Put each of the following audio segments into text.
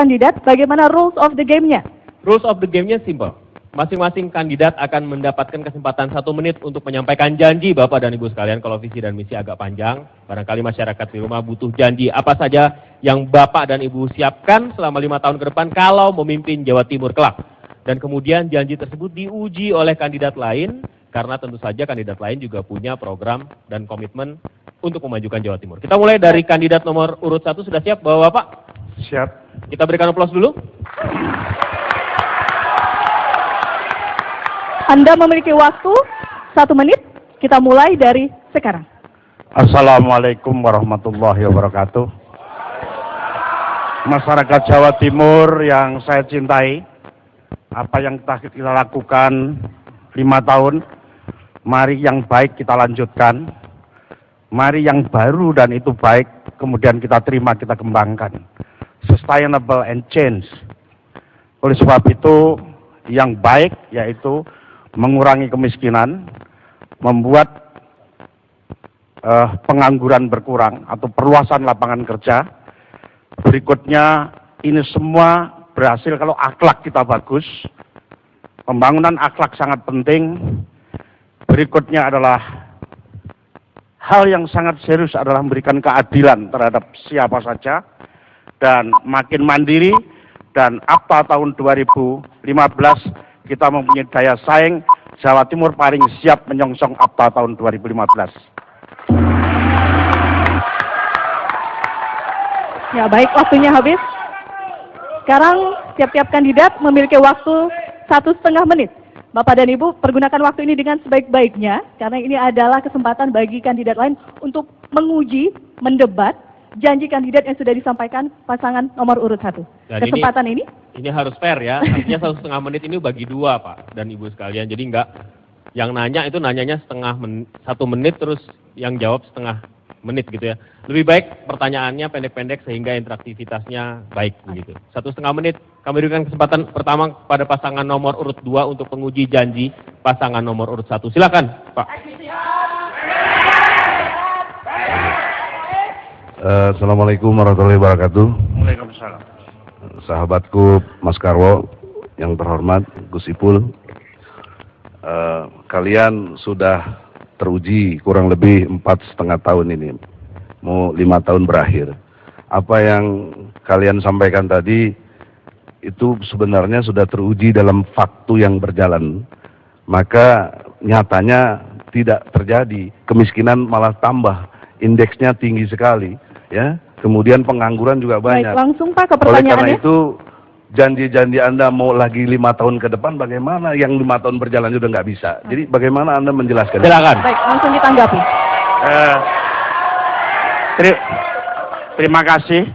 kandidat, bagaimana rules of the game-nya? Rules of the game-nya simple. Masing-masing kandidat akan mendapatkan kesempatan 1 menit untuk menyampaikan janji Bapak dan Ibu sekalian. Kalau visi dan misi agak panjang, barangkali masyarakat di rumah butuh janji apa saja yang Bapak dan Ibu siapkan selama 5 tahun ke depan kalau memimpin Jawa Timur kelak. Dan kemudian janji tersebut diuji oleh kandidat lain, karena tentu saja kandidat lain juga punya program dan komitmen untuk memajukan Jawa Timur. Kita mulai dari kandidat nomor urut 1, sudah siap Bapak-Bapak? Siap. Kita berikan aplaus dulu. Anda memiliki waktu 1 menit, kita mulai dari sekarang. Assalamualaikum warahmatullahi wabarakatuh. Masyarakat Jawa Timur yang saya cintai, apa yang kita lakukan 5 tahun, mari yang baik kita lanjutkan. Mari yang baru dan itu baik, kemudian kita terima, kita kembangkan. Sustainable and change. Oleh sebab itu, yang baik yaitu mengurangi kemiskinan, membuat pengangguran berkurang atau perluasan lapangan kerja. Berikutnya, ini semua berhasil kalau akhlak kita bagus. Pembangunan akhlak sangat penting. Berikutnya adalah hal yang sangat serius adalah memberikan keadilan terhadap siapa saja dan makin mandiri. Dan Akta tahun 2015 kita mempunyai daya saing. Jawa Timur paling siap menyongsong Akta tahun 2015. Ya baik, waktunya habis. Sekarang tiap-tiap kandidat memiliki waktu 1,5 menit. Bapak dan Ibu pergunakan waktu ini dengan sebaik-baiknya, karena ini adalah kesempatan bagi kandidat lain untuk menguji, mendebat janji kandidat yang sudah disampaikan pasangan nomor urut 1. Kesempatan ini harus fair ya, artinya 1,5 menit ini bagi 2 Pak dan Ibu sekalian. Jadi enggak yang nanya itu nanyanya 1 menit terus yang jawab setengah menit gitu ya. Lebih baik pertanyaannya pendek-pendek sehingga interaktivitasnya baik begitu. 1,5 menit kami berikan kesempatan pertama pada pasangan nomor urut 2 untuk menguji janji pasangan nomor urut 1. Silakan Pak. Assalamualaikum warahmatullahi wabarakatuh. Waalaikumsalam. Sahabatku Mas Karwo yang terhormat, Gus Ipul, kalian sudah teruji kurang lebih 4,5 tahun ini, mau 5 tahun berakhir. Apa yang kalian sampaikan tadi itu sebenarnya sudah teruji dalam fakta yang berjalan, maka nyatanya tidak terjadi, kemiskinan malah tambah, indeksnya tinggi sekali. Ya, kemudian pengangguran juga banyak. Baik, langsung Pak ke Oleh pertanyaannya. karena itu, janji-janji Anda mau lagi 5 tahun ke depan, bagaimana yang 5 tahun berjalan sudah nggak bisa. Jadi bagaimana Anda menjelaskan? Silakan. Baik, langsung ditanggapi. Terima kasih.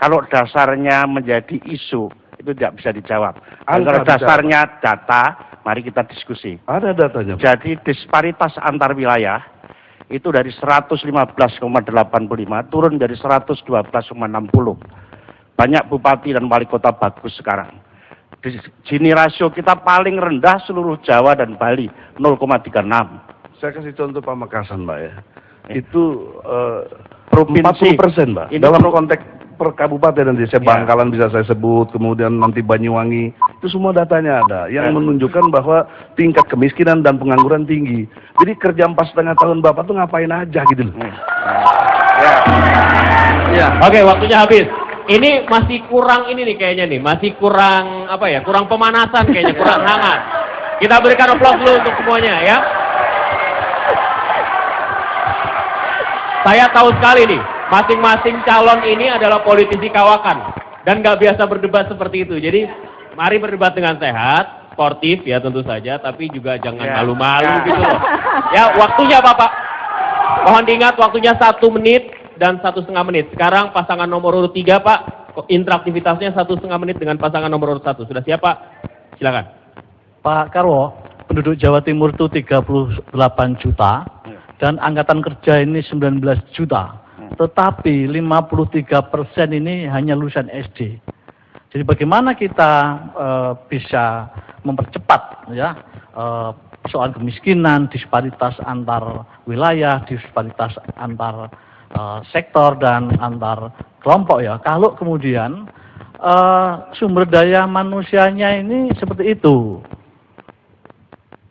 Kalau dasarnya menjadi isu, itu tidak bisa dijawab. Kalau dasarnya data, mari kita diskusi. Ada datanya. Jadi disparitas antar wilayah itu dari 115,85 turun dari 112,60. Banyak bupati dan wali kota bagus sekarang. Gini rasio kita paling rendah seluruh Jawa dan Bali, 0,36. Saya kasih contoh Pamekasan, Mbak ya. Itu Provinsi 40%, Mbak. ini Dalam konteks per kabupaten nanti saya Bangkalan bisa saya sebut, kemudian nanti Banyuwangi, itu semua datanya ada yang menunjukkan bahwa tingkat kemiskinan dan pengangguran tinggi. Jadi kerja 4,5 tahun Bapak tuh ngapain aja gitu loh. Oke, waktunya habis. Ini masih kurang ini nih kayaknya nih, masih kurang apa ya? Kurang pemanasan kayaknya, kurang hangat. Kita berikan aplaus dulu untuk semuanya ya. Saya tahu sekali nih, masing-masing calon ini adalah politisi kawakan dan nggak biasa berdebat seperti itu. Jadi mari berdebat dengan sehat, sportif ya tentu saja, tapi juga jangan malu-malu gitu loh. Ya waktunya Bapak, mohon diingat waktunya 1 menit dan 1,5 menit. Sekarang pasangan nomor urut 3 Pak, interaktivitasnya 1,5 menit dengan pasangan nomor urut 1. Sudah siap Pak? Silakan. Pak Karwo, penduduk Jawa Timur itu 38 juta dan angkatan kerja ini 19 juta. Tetapi 53% ini hanya lulusan SD. Jadi bagaimana kita bisa mempercepat ya soal kemiskinan, disparitas antar wilayah, disparitas antar sektor dan antar kelompok ya. Kalau kemudian sumber daya manusianya ini seperti itu.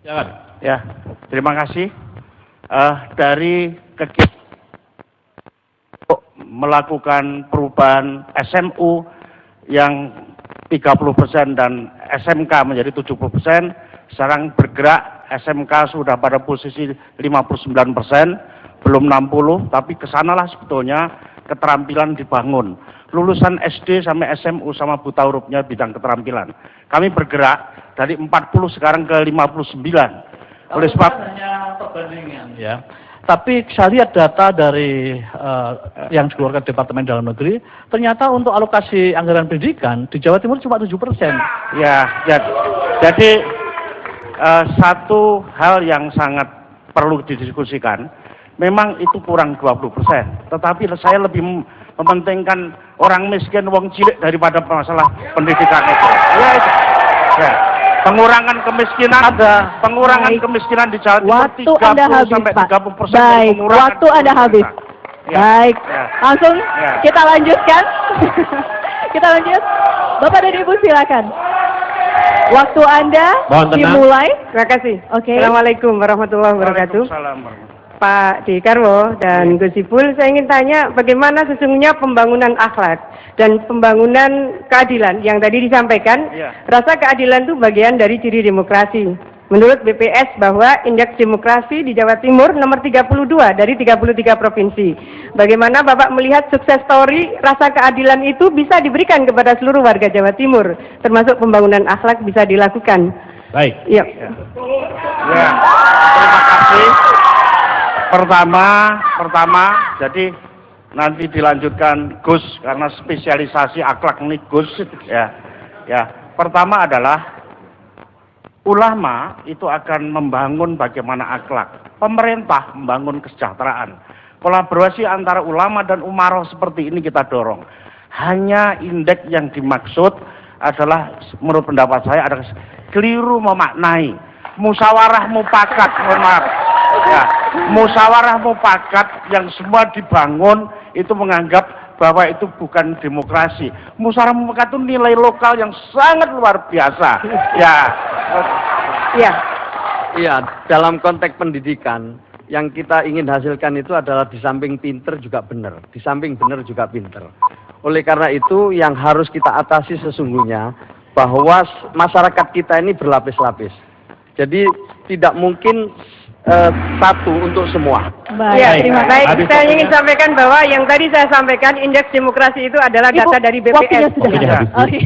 Silakan. Ya, terima kasih. Dari kegiatan melakukan perubahan SMU yang 30% dan SMK menjadi 70%, sekarang bergerak SMK sudah pada posisi 59%, belum 60%, tapi kesanalah sebetulnya keterampilan dibangun. Lulusan SD sampai SMU sama buta hurufnya bidang keterampilan. Kami bergerak dari 40 sekarang ke 59. Oleh sebab hanya perbandingan ya. Tapi saya lihat data dari yang dikeluarkan Departemen Dalam Negeri, ternyata untuk alokasi anggaran pendidikan di Jawa Timur cuma 7%. ya, jadi satu hal yang sangat perlu didiskusikan, memang itu kurang 20%. Tetapi saya lebih mementingkan orang miskin, wong cilik daripada masalah pendidikan itu. Ya, itu. Ya. Pengurangan kemiskinan ada, pengurangan kemiskinan di Jawa Timur Waktu Anda habis, sampai Pak. 30%. Baik, waktu Anda habis. Ya. Baik, Ya. langsung Ya. kita lanjutkan. Kita lanjut. Bapak dan Ibu silakan. Waktu Anda Mohon tenang. dimulai. Terima kasih. Oke. Assalamualaikum warahmatullahi wabarakatuh. Waalaikumsalam. Pak Dekarwo dan Gus Ipul, saya ingin tanya bagaimana sesungguhnya pembangunan akhlak dan pembangunan keadilan yang tadi disampaikan. Iya. Rasa keadilan itu bagian dari ciri demokrasi. Menurut BPS bahwa indeks demokrasi di Jawa Timur nomor 32 dari 33 provinsi. Bagaimana Bapak melihat sukses story rasa keadilan itu bisa diberikan kepada seluruh warga Jawa Timur, termasuk pembangunan akhlak bisa dilakukan. Baik. Iya. Ya, terima kasih. Pertama, jadi nanti dilanjutkan Gus karena spesialisasi akhlak ini Gus. Ya. Pertama adalah ulama itu akan membangun bagaimana akhlak. Pemerintah membangun kesejahteraan. Kolaborasi antara ulama dan umaroh seperti ini kita dorong. Hanya indeks yang dimaksud adalah menurut pendapat saya adalah keliru memaknai. Musyawarah mufakat, mohon maaf. Ya, musyawarah mufakat yang semua dibangun itu menganggap bahwa itu bukan demokrasi. Musyawarah mufakat itu nilai lokal yang sangat luar biasa. Ya. Iya. Iya, dalam konteks pendidikan yang kita ingin hasilkan itu adalah di samping pinter juga benar, di samping benar juga pinter. Oleh karena itu yang harus kita atasi sesungguhnya bahwa masyarakat kita ini berlapis-lapis. Jadi tidak mungkin satu untuk semua. Baik. Ya, terima Habis kasih. Saya waktunya. ingin sampaikan bahwa yang tadi saya sampaikan indeks demokrasi itu adalah Ibu, data dari waktunya BPS. sudah Waktunya habis, Bu. Oke,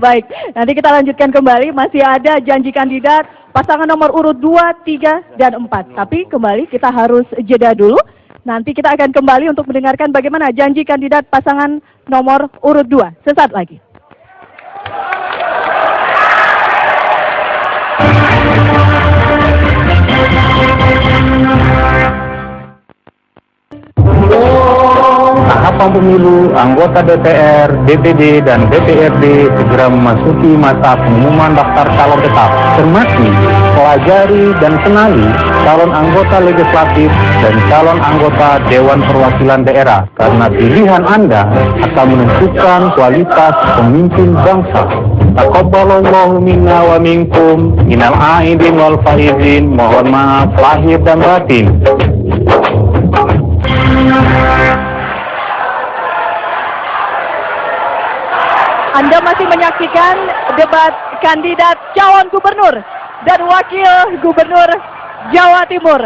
baik. Nanti kita lanjutkan kembali. Masih ada janji kandidat pasangan nomor urut 2, 3, dan 4. Tapi kembali kita harus jeda dulu. Nanti kita akan kembali untuk mendengarkan bagaimana janji kandidat pasangan nomor urut 2. Sesaat lagi. Tahapan pemilu anggota DPR, DPD, dan DPRD segera memasuki masa pengumuman daftar calon tetap. Cermati, pelajari, dan kenali calon anggota legislatif dan calon anggota Dewan Perwakilan Daerah, karena pilihan Anda akan menentukan kualitas pemimpin bangsa. Taqabbalallahu minna wa minkum, minal aidin wal faizin, mohon maaf lahir dan batin. Anda masih menyaksikan debat kandidat calon gubernur dan wakil gubernur Jawa Timur.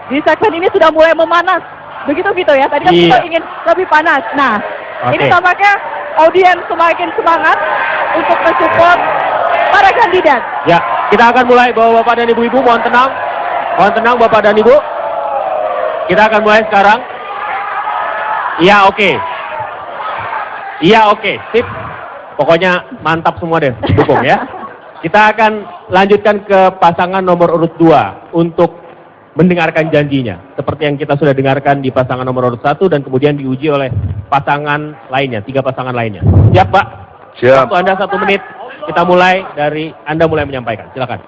Di segmen ini sudah mulai memanas. Begitu ya, tadi kan kita ingin lebih panas. Nah, ini tampaknya audiens semakin semangat untuk mensupport para kandidat. Ya, kita akan mulai Bapak-bapak dan Ibu-ibu, mohon tenang. Mohon tenang Bapak dan Ibu. Kita akan mulai sekarang. Iya, oke. Iya, oke. Sip. Pokoknya mantap semua deh, dukung ya. Kita akan lanjutkan ke pasangan nomor urut 2 untuk mendengarkan janjinya. Seperti yang kita sudah dengarkan di pasangan nomor urut 1 dan kemudian diuji oleh pasangan lainnya, 3 pasangan lainnya. Siap, Pak? Siap. Waktu Anda 1 menit. Kita mulai dari Anda mulai menyampaikan. Silakan.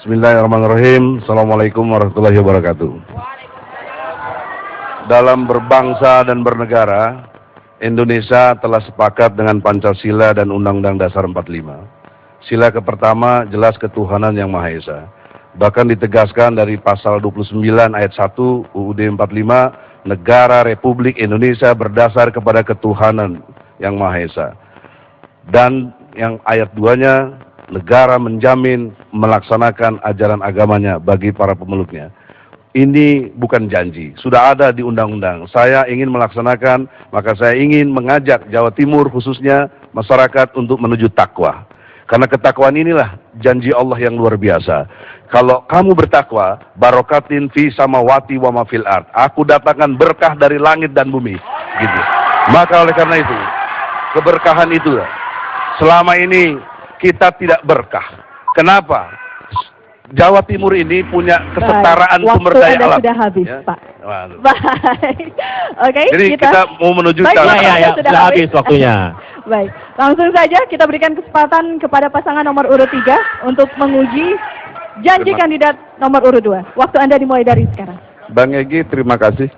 Bismillahirrahmanirrahim. Assalamualaikum warahmatullahi wabarakatuh. Dalam berbangsa dan bernegara, Indonesia telah sepakat dengan Pancasila dan Undang-Undang Dasar 45. Sila pertama jelas ketuhanan yang Maha Esa. Bahkan ditegaskan dari pasal 29 ayat 1 UUD 45, negara Republik Indonesia berdasar kepada ketuhanan yang Maha Esa. Dan yang ayat 2-nya, negara menjamin melaksanakan ajaran agamanya bagi para pemeluknya. Ini bukan janji, sudah ada di undang-undang. Saya ingin melaksanakan, maka saya ingin mengajak Jawa Timur khususnya masyarakat untuk menuju takwa. Karena ketakwaan inilah janji Allah yang luar biasa. Kalau kamu bertakwa, barokatin fi samawati wa ma fil ard. Aku datangkan berkah dari langit dan bumi. Gitu. Maka oleh karena itu, keberkahan itu selama ini kita tidak berkah. Kenapa? Jawa Timur ini punya kesetaraan sumber daya alam. Sudah habis, ya? Pak. Baik. Oke, jadi kita mau menuju sudah habis waktunya. Baik, langsung saja kita berikan kesempatan kepada pasangan nomor urut 3 untuk menguji janji kandidat nomor urut 2. Waktu Anda dimulai dari sekarang. Bang Egy, terima kasih.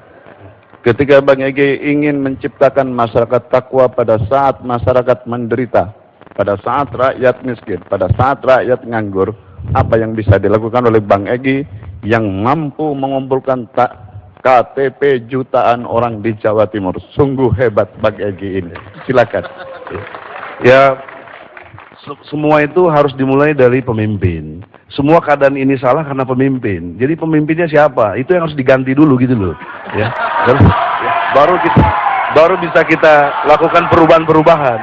Ketika Bang Egy ingin menciptakan masyarakat takwa pada saat masyarakat menderita, pada saat rakyat miskin, pada saat rakyat nganggur, apa yang bisa dilakukan oleh Bang Egy yang mampu mengumpulkan KTP jutaan orang di Jawa Timur? Sungguh hebat Bang Egy ini. Silakan. Ya, semua itu harus dimulai dari pemimpin. Semua keadaan ini salah karena pemimpin. Jadi pemimpinnya siapa? Itu yang harus diganti dulu gitu loh. Ya. Baru bisa kita lakukan perubahan-perubahan.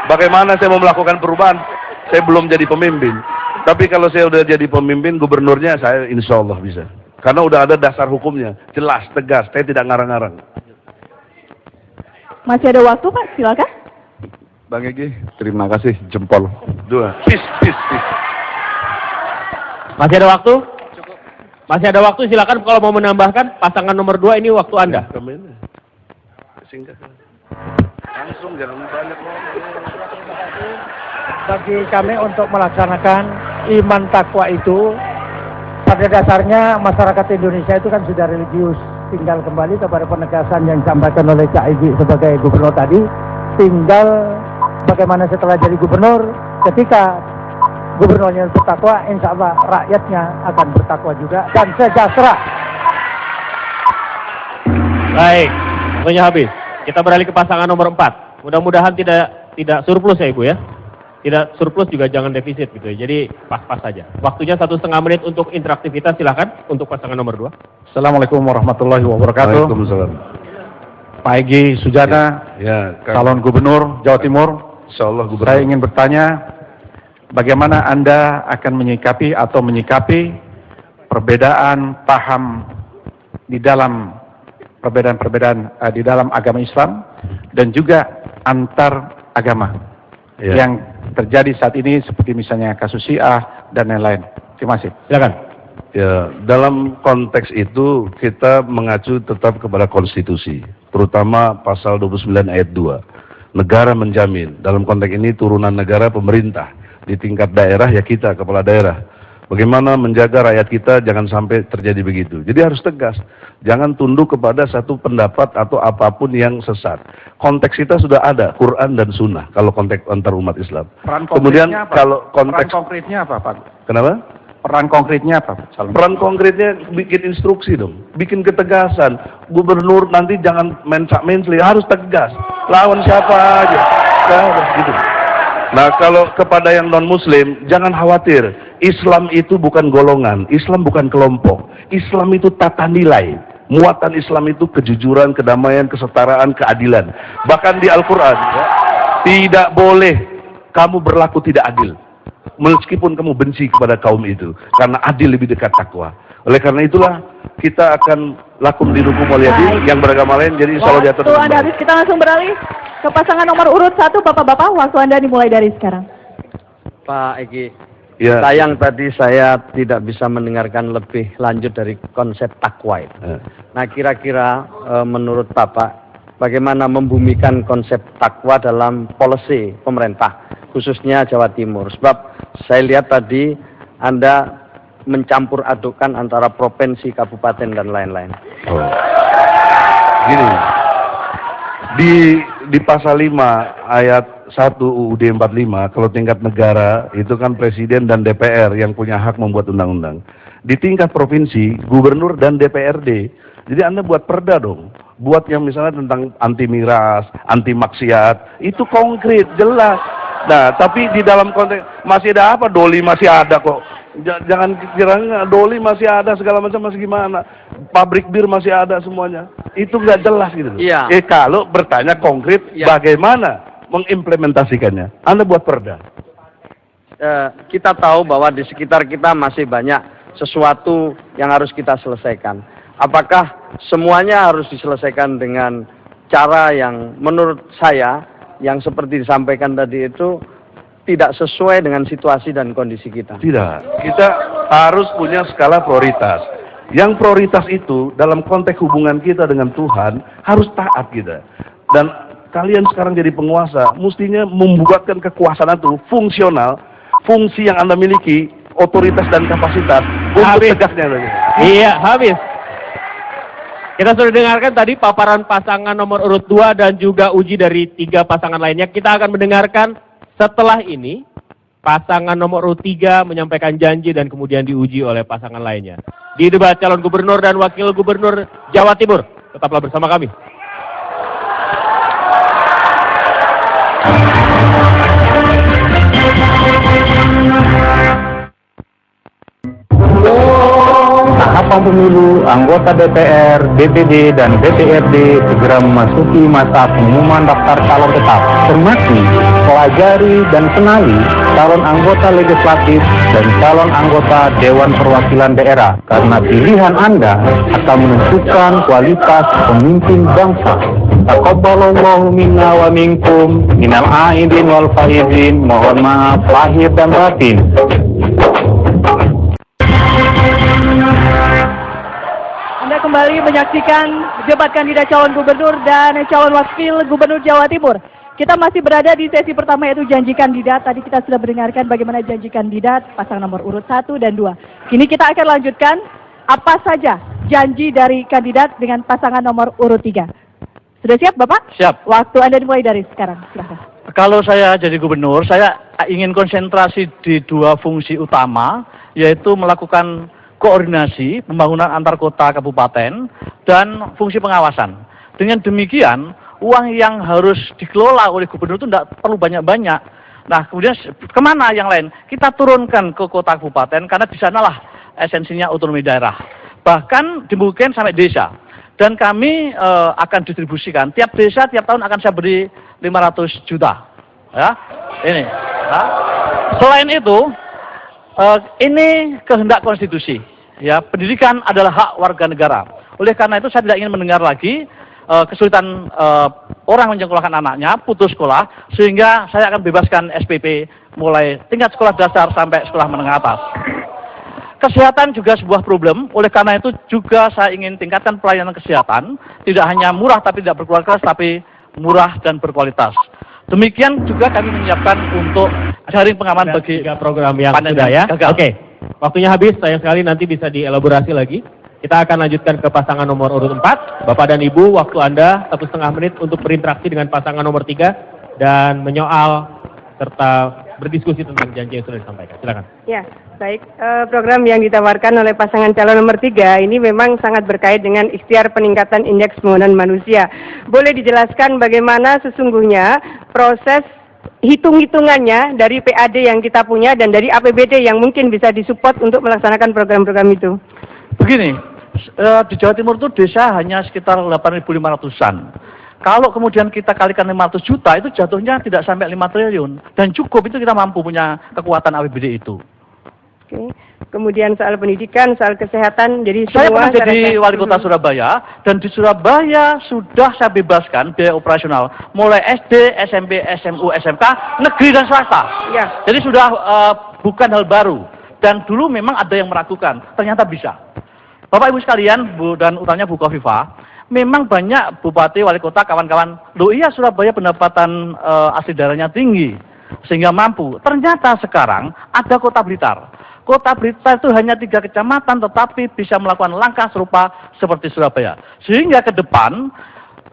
Bagaimana saya mau melakukan perubahan? Saya belum jadi pemimpin. Tapi kalau saya udah jadi pemimpin, gubernurnya saya insya Allah bisa. Karena udah ada dasar hukumnya, jelas, tegas, saya tidak ngarang-ngarang. Masih ada waktu Pak, silakan. Bang Egy, terima kasih, jempol. 2. Peace. Masih ada waktu? Masih ada waktu, silakan kalau mau menambahkan pasangan nomor 2 ini waktu Anda. Langsung jangan banyak bagi kami untuk melaksanakan iman takwa itu, pada dasarnya masyarakat Indonesia itu kan sudah religius. Tinggal kembali kepada penegasan yang disampaikan oleh Cak Egy sebagai gubernur tadi. Tinggal bagaimana setelah jadi gubernur, ketika gubernurnya bertakwa, insya Allah rakyatnya akan bertakwa juga dan sejahtera. Baik, waktunya habis. Kita beralih ke pasangan nomor 4. Mudah-mudahan tidak surplus ya Ibu ya. Tidak surplus juga jangan defisit gitu ya. Jadi pas-pas saja. Waktunya 1,5 menit untuk interaktivitas, silahkan untuk pasangan nomor 2. Assalamualaikum warahmatullahi wabarakatuh. Waalaikumsalam. Pak Egy Sujana, calon gubernur Jawa Timur. Insyaallah gubernur. Saya ingin bertanya, bagaimana Anda akan menyikapi perbedaan paham di dalam perbedaan di dalam agama Islam dan juga antar agama yang terjadi saat ini, seperti misalnya kasus Syiah dan lain-lain. Terima kasih. Silakan. Ya, dalam konteks itu kita mengacu tetap kepada konstitusi, terutama pasal 29 ayat 2. Negara menjamin, dalam konteks ini turunan negara pemerintah, di tingkat daerah ya kita, kepala daerah. Bagaimana menjaga rakyat kita jangan sampai terjadi begitu. Jadi harus tegas, jangan tunduk kepada satu pendapat atau apapun yang sesat. Konteks kita sudah ada, Quran dan Sunnah, kalau konteks antar umat Islam. Kemudian kalau konteks... Peran konkretnya apa Pak? Kenapa? Peran konkretnya apa? Peran konkretnya bikin instruksi dong, bikin ketegasan. Gubernur nanti jangan main sak-mensli, harus tegas. Lawan siapa aja. Gitu. Nah kalau kepada yang non-muslim, jangan khawatir. Islam itu bukan golongan, Islam bukan kelompok. Islam itu tata nilai. Muatan Islam itu kejujuran, kedamaian, kesetaraan, keadilan. Bahkan di Al-Quran, tidak boleh kamu berlaku tidak adil. Meskipun kamu benci kepada kaum itu, karena adil lebih dekat takwa. Oleh karena itulah kita akan lakum dinukum waliyadin yang beragama lain, jadi insya Allah diatur. Waktu Anda habis, kita langsung beralih ke pasangan nomor urut 1, Bapak-Bapak. Waktu Anda dimulai dari sekarang. Pak Egy, ya. sayang tadi saya tidak bisa mendengarkan lebih lanjut dari konsep takwa itu. Nah kira-kira menurut Bapak, bagaimana membumikan konsep takwa dalam policy pemerintah, khususnya Jawa Timur? Sebab saya lihat tadi Anda mencampur adukkan antara provinsi, kabupaten, dan lain-lain. Gini, di di pasal 5 ayat 1 UUD 45, kalau tingkat negara itu kan presiden dan DPR yang punya hak membuat undang-undang. Di tingkat provinsi, gubernur dan DPRD. Jadi Anda buat perda dong. Buat yang misalnya tentang anti miras, anti maksiat, itu konkret, jelas. Nah, tapi di dalam konteks masih ada apa? Doli masih ada kok. Jangan kira doli masih ada, segala macam masih gimana. Pabrik bir masih ada semuanya. Itu nggak jelas gitu. Iya. Kalau bertanya konkret, bagaimana mengimplementasikannya? Anda buat perda. Kita tahu bahwa di sekitar kita masih banyak sesuatu yang harus kita selesaikan. Apakah semuanya harus diselesaikan dengan cara yang menurut saya, yang seperti disampaikan tadi itu, tidak sesuai dengan situasi dan kondisi kita? Tidak. Kita harus punya skala prioritas. Yang prioritas itu dalam konteks hubungan kita dengan Tuhan harus taat kita. Dan kalian sekarang jadi penguasa, mestinya membuatkan kekuasaan itu fungsional, fungsi yang Anda miliki, otoritas dan kapasitas untuk tegaknya. Iya, habis. Kita sudah dengarkan tadi paparan pasangan nomor urut 2 dan juga uji dari 3 pasangan lainnya. Kita akan mendengarkan setelah ini pasangan nomor urut 3 menyampaikan janji dan kemudian diuji oleh pasangan lainnya. Di debat calon gubernur dan wakil gubernur Jawa Timur. Tetaplah bersama kami. Tahapan pemilu anggota DPR, DPD, dan DPRD segera memasuki masa pengumuman daftar calon tetap. Cermati, pelajari, dan kenali calon anggota legislatif dan calon anggota Dewan Perwakilan Daerah, karena pilihan Anda akan menentukan kualitas pemimpin bangsa. Taqabbalallahu minna wa minkum, minal aidin wal faizin. Mohon maaf lahir dan batin. Anda kembali menyaksikan debat kandidat calon gubernur dan calon wakil gubernur Jawa Timur. Kita masih berada di sesi pertama, yaitu janji kandidat. Tadi kita sudah mendengarkan bagaimana janji kandidat pasangan nomor urut 1 dan 2. Kini kita akan lanjutkan apa saja janji dari kandidat dengan pasangan nomor urut 3. Sudah siap Bapak? Siap. Waktu Anda dimulai dari sekarang. Silahkan. Kalau saya jadi gubernur, saya ingin konsentrasi di 2 fungsi utama, yaitu melakukan koordinasi pembangunan antar kota kabupaten dan fungsi pengawasan. Dengan demikian, uang yang harus dikelola oleh gubernur itu tidak perlu banyak-banyak. Nah, kemudian kemana yang lain? Kita turunkan ke kota kabupaten, karena di sanalah esensinya otonomi daerah. Bahkan dimungkinkan sampai desa. Dan kami akan distribusikan. Tiap desa, tiap tahun akan saya beri 500 juta. Ya, ini. Ya. Selain itu, ini kehendak konstitusi. Ya, pendidikan adalah hak warga negara. Oleh karena itu saya tidak ingin mendengar lagi kesulitan orang menyekolahkan anaknya, putus sekolah, sehingga saya akan bebaskan SPP mulai tingkat sekolah dasar sampai sekolah menengah atas. Kesehatan juga sebuah problem, oleh karena itu juga saya ingin tingkatkan pelayanan kesehatan, tidak hanya murah tapi tidak berkualitas, tapi murah dan berkualitas. Demikian juga kami menyiapkan untuk jaring pengaman bagi 3 program yang sudah ya. Oke, waktunya habis, sayang sekali, nanti bisa dielaborasi lagi. Kita akan lanjutkan ke pasangan nomor urut 4. Bapak dan Ibu, waktu Anda 1,5 menit untuk berinteraksi dengan pasangan nomor 3 dan menyoal serta berdiskusi tentang janji yang sudah disampaikan. Silakan. Ya, baik. Program yang ditawarkan oleh pasangan calon nomor 3 ini memang sangat berkait dengan ikhtiar peningkatan indeks pembangunan manusia. Boleh dijelaskan bagaimana sesungguhnya proses hitung-hitungannya dari PAD yang kita punya dan dari APBD yang mungkin bisa disupport untuk melaksanakan program-program itu? Begini, di Jawa Timur itu desa hanya sekitar 8.500-an. Kalau kemudian kita kalikan 500 juta, itu jatuhnya tidak sampai 5 triliun. Dan cukup, itu kita mampu punya kekuatan APBD itu. Oke. Kemudian soal pendidikan, soal kesehatan, jadi saya semua... pernah jadi wali kota Surabaya, dan di Surabaya sudah saya bebaskan biaya operasional. Mulai SD, SMP, SMU, SMK, negeri dan swasta. Ya. Jadi sudah bukan hal baru. Dan dulu memang ada yang meragukan, ternyata bisa. Bapak Ibu sekalian, Bu dan utamanya Bu Kofifa, memang banyak bupati, wali kota, kawan-kawan, loh iya Surabaya pendapatan asli daerahnya tinggi, sehingga mampu. Ternyata sekarang ada Kota Blitar. Kota Blitar itu hanya 3 kecamatan, tetapi bisa melakukan langkah serupa seperti Surabaya. Sehingga ke depan,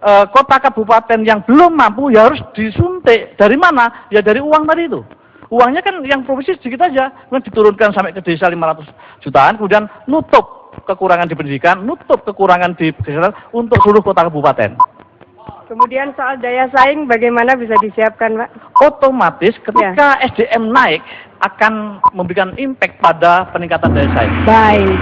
kota kabupaten yang belum mampu ya harus disuntik. Dari mana? Ya dari uang tadi itu. Uangnya kan yang provinsi sedikit aja, kemudian diturunkan sampai ke desa 500 jutaan, kemudian nutup kekurangan di pendidikan, nutup kekurangan di kesehatan untuk seluruh kota kabupaten. Kemudian soal daya saing bagaimana bisa disiapkan, Pak? Otomatis ketika SDM naik akan memberikan impact pada peningkatan daya saing. Baik.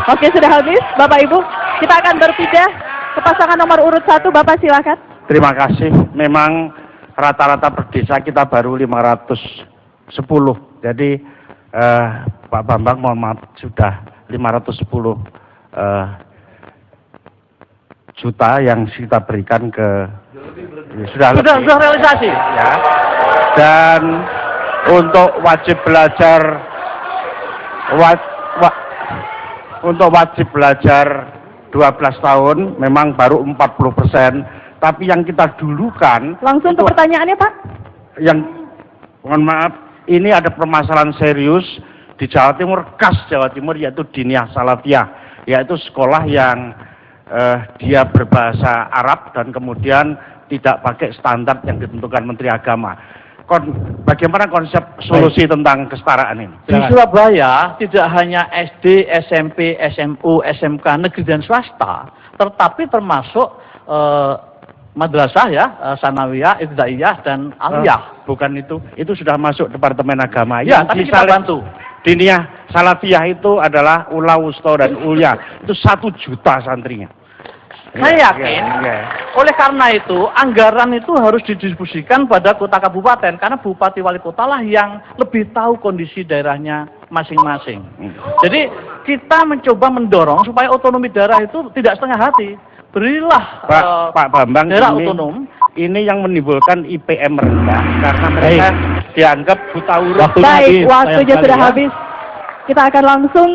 Oke, sudah habis, Bapak Ibu. Kita akan berpindah ke pasangan nomor urut 1, Bapak silakan. Terima kasih. Memang rata-rata per desa kita baru 510. Jadi Pak Bambang mohon maaf sudah 510 juta yang kita berikan ke sudah realisasi ya. Dan untuk wajib belajar untuk wajib belajar 12 tahun memang baru 40%, tapi yang kita dulukan langsung ke pertanyaannya, Pak. Yang mohon maaf, ini ada permasalahan serius di Jawa Timur, khas Jawa Timur, yaitu Diniyah Salafiyah, yaitu sekolah yang dia berbahasa Arab dan kemudian tidak pakai standar yang ditentukan Menteri Agama. Bagaimana konsep solusi tentang kesetaraan ini? Di Surabaya tidak hanya SD, SMP, SMU, SMK negeri dan swasta, tetapi termasuk madrasah ya, sanawiyah, ibtidaiyah dan aliyah. Bukan itu sudah masuk Departemen Agama. Ya, tapi kita bantu. Diniyah Salafiyah itu adalah Ula Wusto dan Ulya. Itu 1 juta santrinya. Saya yakin, oleh karena itu, anggaran itu harus didistribusikan pada kota kabupaten, karena bupati wali kota lah yang lebih tahu kondisi daerahnya masing-masing. Jadi, kita mencoba mendorong supaya otonomi daerah itu tidak setengah hati. Berilah Pak Bambang, daerah otonom. Ini yang menimbulkan IPM rendah, karena mereka dianggap buta huruf. Baik, waktunya sudah habis. Kita akan langsung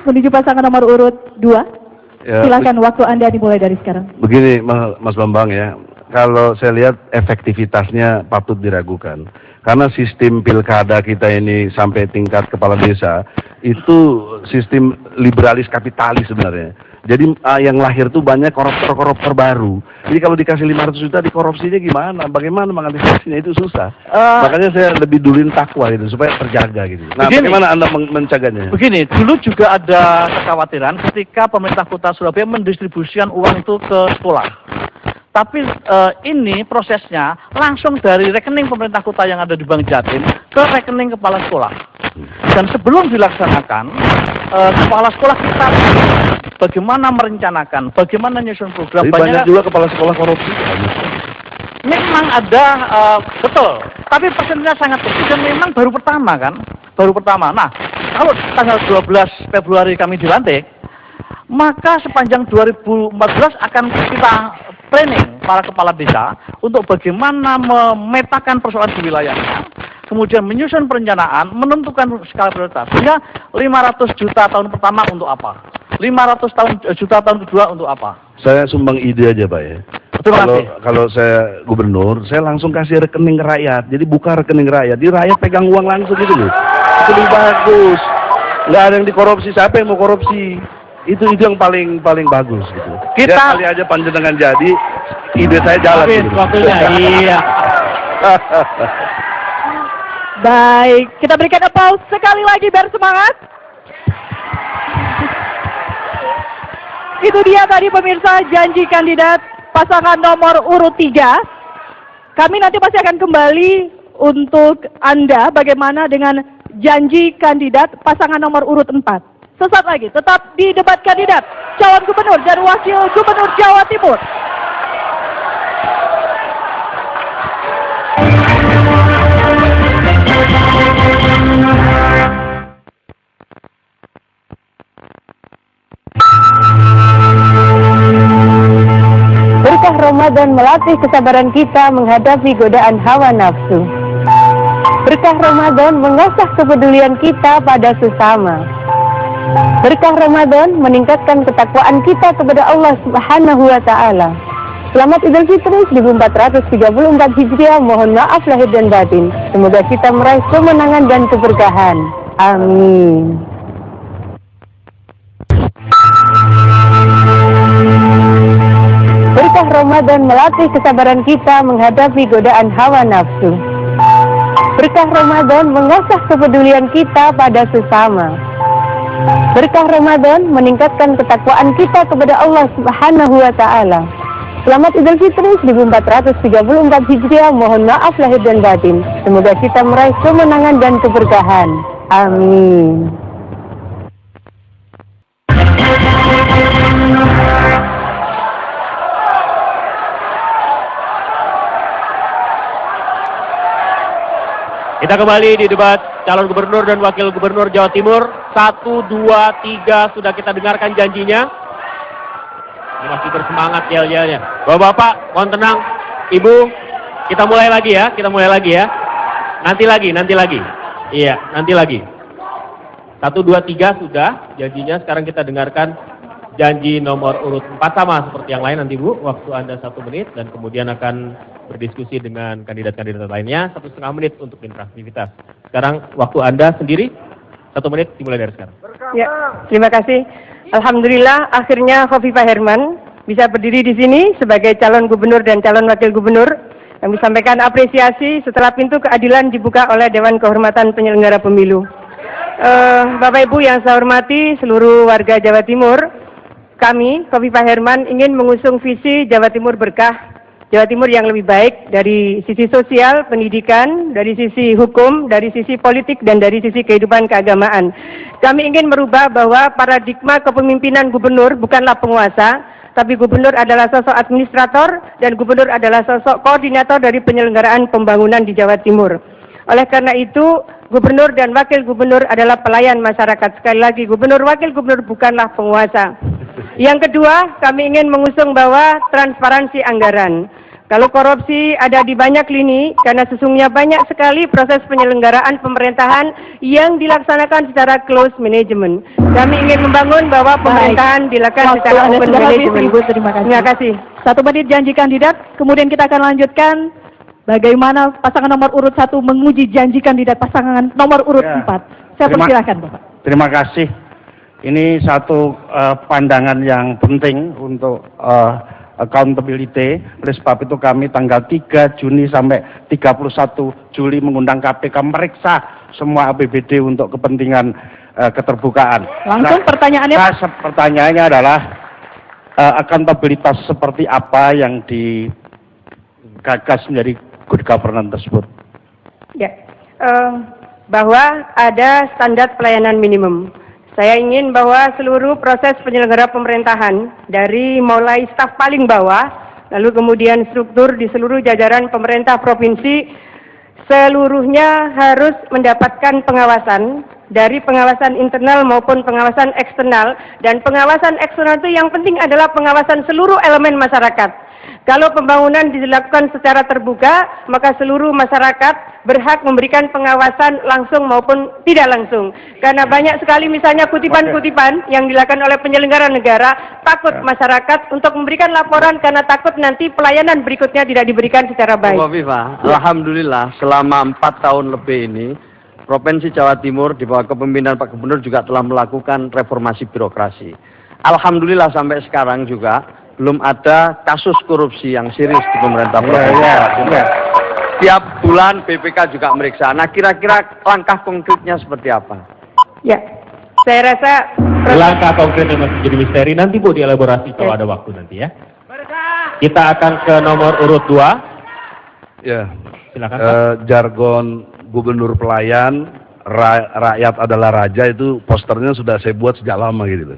menuju pasangan nomor urut 2. Ya, silakan, waktu Anda dimulai dari sekarang. Begini Mas Bambang ya, kalau saya lihat efektivitasnya patut diragukan. Karena sistem pilkada kita ini sampai tingkat kepala desa, itu sistem liberalis kapitalis sebenarnya. Jadi yang lahir tuh banyak koruptor-koruptor baru. Jadi kalau dikasih 500 juta dikorupsinya gimana? Bagaimana mengantisipasinya? Itu susah. Makanya saya lebih duluin takwa gitu, supaya terjaga gitu. Nah, begini, bagaimana Anda mencegahnya? Begini, dulu juga ada kekhawatiran ketika pemerintah kota Surabaya mendistribusikan uang itu ke sekolah. Tapi ini prosesnya langsung dari rekening pemerintah kota yang ada di Bank Jatim ke rekening kepala sekolah. Dan sebelum dilaksanakan, kepala sekolah kita bagaimana merencanakan, bagaimana nyusun program. Banyak juga kepala sekolah korupsi. Memang ada, betul. Tapi persennya sangat kecil dan memang baru pertama kan. Baru pertama. Nah, kalau tanggal 12 Februari kami dilantik, maka sepanjang 2014 akan kita training para kepala desa untuk bagaimana memetakan persoalan di wilayahnya, kemudian menyusun perencanaan, menentukan skala prioritas. Sehingga 500 juta tahun pertama untuk apa? 500 juta tahun kedua untuk apa? Saya sumbang ide aja Pak ya. Kalau saya gubernur, saya langsung kasih rekening ke rakyat. Jadi buka rekening rakyat, di rakyat pegang uang langsung gitu loh. Itu lebih bagus. Nggak ada yang dikorupsi, siapa yang mau korupsi? Itu yang paling bagus gitu. Kita ya, kali aja panjenengan jadi ide saya jalan gitu. Waktunya, iya. Baik, kita berikan applause sekali lagi biar semangat. Itu dia tadi pemirsa janji kandidat pasangan nomor urut 3. Kami nanti pasti akan kembali untuk Anda bagaimana dengan janji kandidat pasangan nomor urut 4. Sesaat lagi, tetap di debat kandidat calon gubernur dan wakil gubernur Jawa Timur. Berkah Ramadan melatih kesabaran kita menghadapi godaan hawa nafsu. Berkah Ramadan mengasah kepedulian kita pada sesama. Berkah Ramadan meningkatkan ketakwaan kita kepada Allah Subhanahu wa Ta'ala. Selamat Idul Fitri 1434 Hijriah. Mohon maaf lahir dan batin. Semoga kita meraih kemenangan dan keberkahan. Amin. Berkah Ramadan melatih kesabaran kita menghadapi godaan hawa nafsu. Berkah Ramadan mengasah kepedulian kita pada sesama. Berkah Ramadan meningkatkan ketakwaan kita kepada Allah Subhanahu wa Ta'ala. Selamat Idul Fitri 1434 Hijriah. Mohon maaf lahir dan batin. Semoga kita meraih kemenangan dan keberkahan. Amin. Kita kembali di debat calon gubernur dan wakil gubernur Jawa Timur. 1, 2, 3 sudah kita dengarkan janjinya. Masih bersemangat yel-yelnya. Bapak-bapak, mohon tenang. Ibu, kita mulai lagi ya. Nanti lagi. Iya, nanti lagi. 1, 2, 3 sudah janjinya. Sekarang kita dengarkan janji nomor urut 4 sama seperti yang lain nanti Bu. Waktu Anda 1 menit dan kemudian akan berdiskusi dengan kandidat-kandidat lainnya 1,5 menit untuk interaktivitas. Sekarang waktu Anda sendiri 1 menit dimulai dari sekarang. Ya, terima kasih. Alhamdulillah akhirnya Khofifah Herman bisa berdiri di sini sebagai calon gubernur dan calon wakil gubernur. Kami sampaikan apresiasi setelah pintu keadilan dibuka oleh Dewan Kehormatan Penyelenggara Pemilu. Bapak Ibu yang saya hormati, seluruh warga Jawa Timur, kami Khofifah Herman ingin mengusung visi Jawa Timur berkah, Jawa Timur yang lebih baik dari sisi sosial, pendidikan, dari sisi hukum, dari sisi politik, dan dari sisi kehidupan keagamaan. Kami ingin merubah bahwa paradigma kepemimpinan gubernur bukanlah penguasa, tapi gubernur adalah sosok administrator dan gubernur adalah sosok koordinator dari penyelenggaraan pembangunan di Jawa Timur. Oleh karena itu, gubernur dan wakil gubernur adalah pelayan masyarakat. Sekali lagi, gubernur wakil gubernur bukanlah penguasa. Yang kedua, kami ingin mengusung bahwa transparansi anggaran. Kalau korupsi ada di banyak lini, karena sesungguhnya banyak sekali proses penyelenggaraan pemerintahan yang dilaksanakan secara close management. Kami ingin membangun bahwa pemerintahan dilakukan secara open management. Terima kasih. 1 menit janji kandidat, kemudian kita akan lanjutkan bagaimana pasangan nomor urut 1 menguji janji kandidat pasangan nomor urut 4. Saya persilahkan Bapak. Terima kasih. Ini satu pandangan yang penting untuk accountability. Oleh sebab itu kami tanggal 3 Juni sampai 31 Juli mengundang KPK meriksa semua APBD untuk kepentingan keterbukaan. Langsung pertanyaannya. Pertanyaannya adalah akuntabilitas seperti apa yang digagas menjadi good governance tersebut? Ya, bahwa ada standar pelayanan minimum. Saya ingin bahwa seluruh proses penyelenggara pemerintahan dari mulai staf paling bawah, lalu kemudian struktur di seluruh jajaran pemerintah provinsi, seluruhnya harus mendapatkan pengawasan dari pengawasan internal maupun pengawasan eksternal. Dan pengawasan eksternal itu yang penting adalah pengawasan seluruh elemen masyarakat. Kalau pembangunan dilakukan secara terbuka, maka seluruh masyarakat berhak memberikan pengawasan langsung maupun tidak langsung. Karena banyak sekali misalnya kutipan-kutipan yang dilakukan oleh penyelenggara negara, takut masyarakat untuk memberikan laporan karena takut nanti pelayanan berikutnya tidak diberikan secara baik. Alhamdulillah selama 4 tahun lebih ini, Provinsi Jawa Timur di bawah kepemimpinan Pak Gubernur juga telah melakukan reformasi birokrasi. Alhamdulillah sampai sekarang juga belum ada kasus korupsi yang serius di pemerintah provinsi. Tiap bulan BPK juga meriksa. Nah, kira-kira langkah konkretnya seperti apa? Ya, saya rasa langkah konkretnya masih jadi misteri. Nanti Bu dielaborasi kalau ada waktu nanti ya. Kita akan ke nomor urut 2. Ya, silakan. Jargon gubernur pelayan, rakyat adalah raja itu posternya sudah saya buat sejak lama gitu.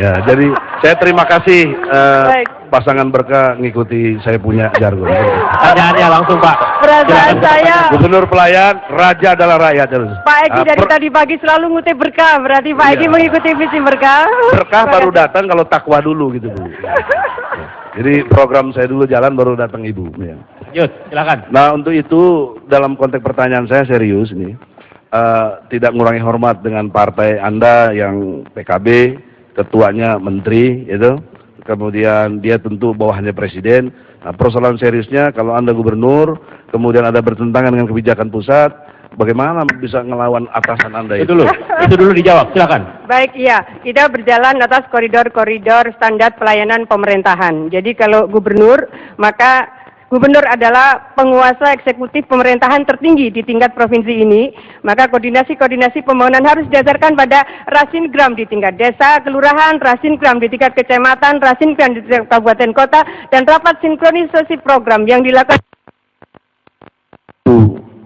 Ya, jadi saya terima kasih pasangan berkah ngikuti saya punya jargon. Pertanyaannya langsung Pak. Perasaan saya gubernur pelayan, raja adalah rakyat. Pak Egi dari tadi pagi selalu ngutip berkah, berarti Pak Egi mengikuti visi berkah. Berkah baru datang kalau takwa dulu gitu Bu. Jadi program saya dulu jalan baru datang Ibu. Ya. Yus, silakan. Nah untuk itu dalam konteks pertanyaan saya serius nih. Tidak mengurangi hormat dengan partai Anda yang PKB, ketuanya menteri, itu, kemudian dia tentu bawahannya presiden. Nah, persoalan seriusnya kalau Anda gubernur, kemudian ada bertentangan dengan kebijakan pusat, bagaimana bisa ngelawan atasan Anda Itu dulu dijawab, silakan. Baik, iya. Kita berjalan atas koridor-koridor standar pelayanan pemerintahan. Jadi kalau gubernur, maka gubernur adalah penguasa eksekutif pemerintahan tertinggi di tingkat provinsi ini. Maka koordinasi-koordinasi pembangunan harus didasarkan pada rasingram di tingkat desa, kelurahan, rasingram di tingkat kecamatan, rasingram di tingkat kabupaten kota, dan rapat sinkronisasi program yang dilakukan.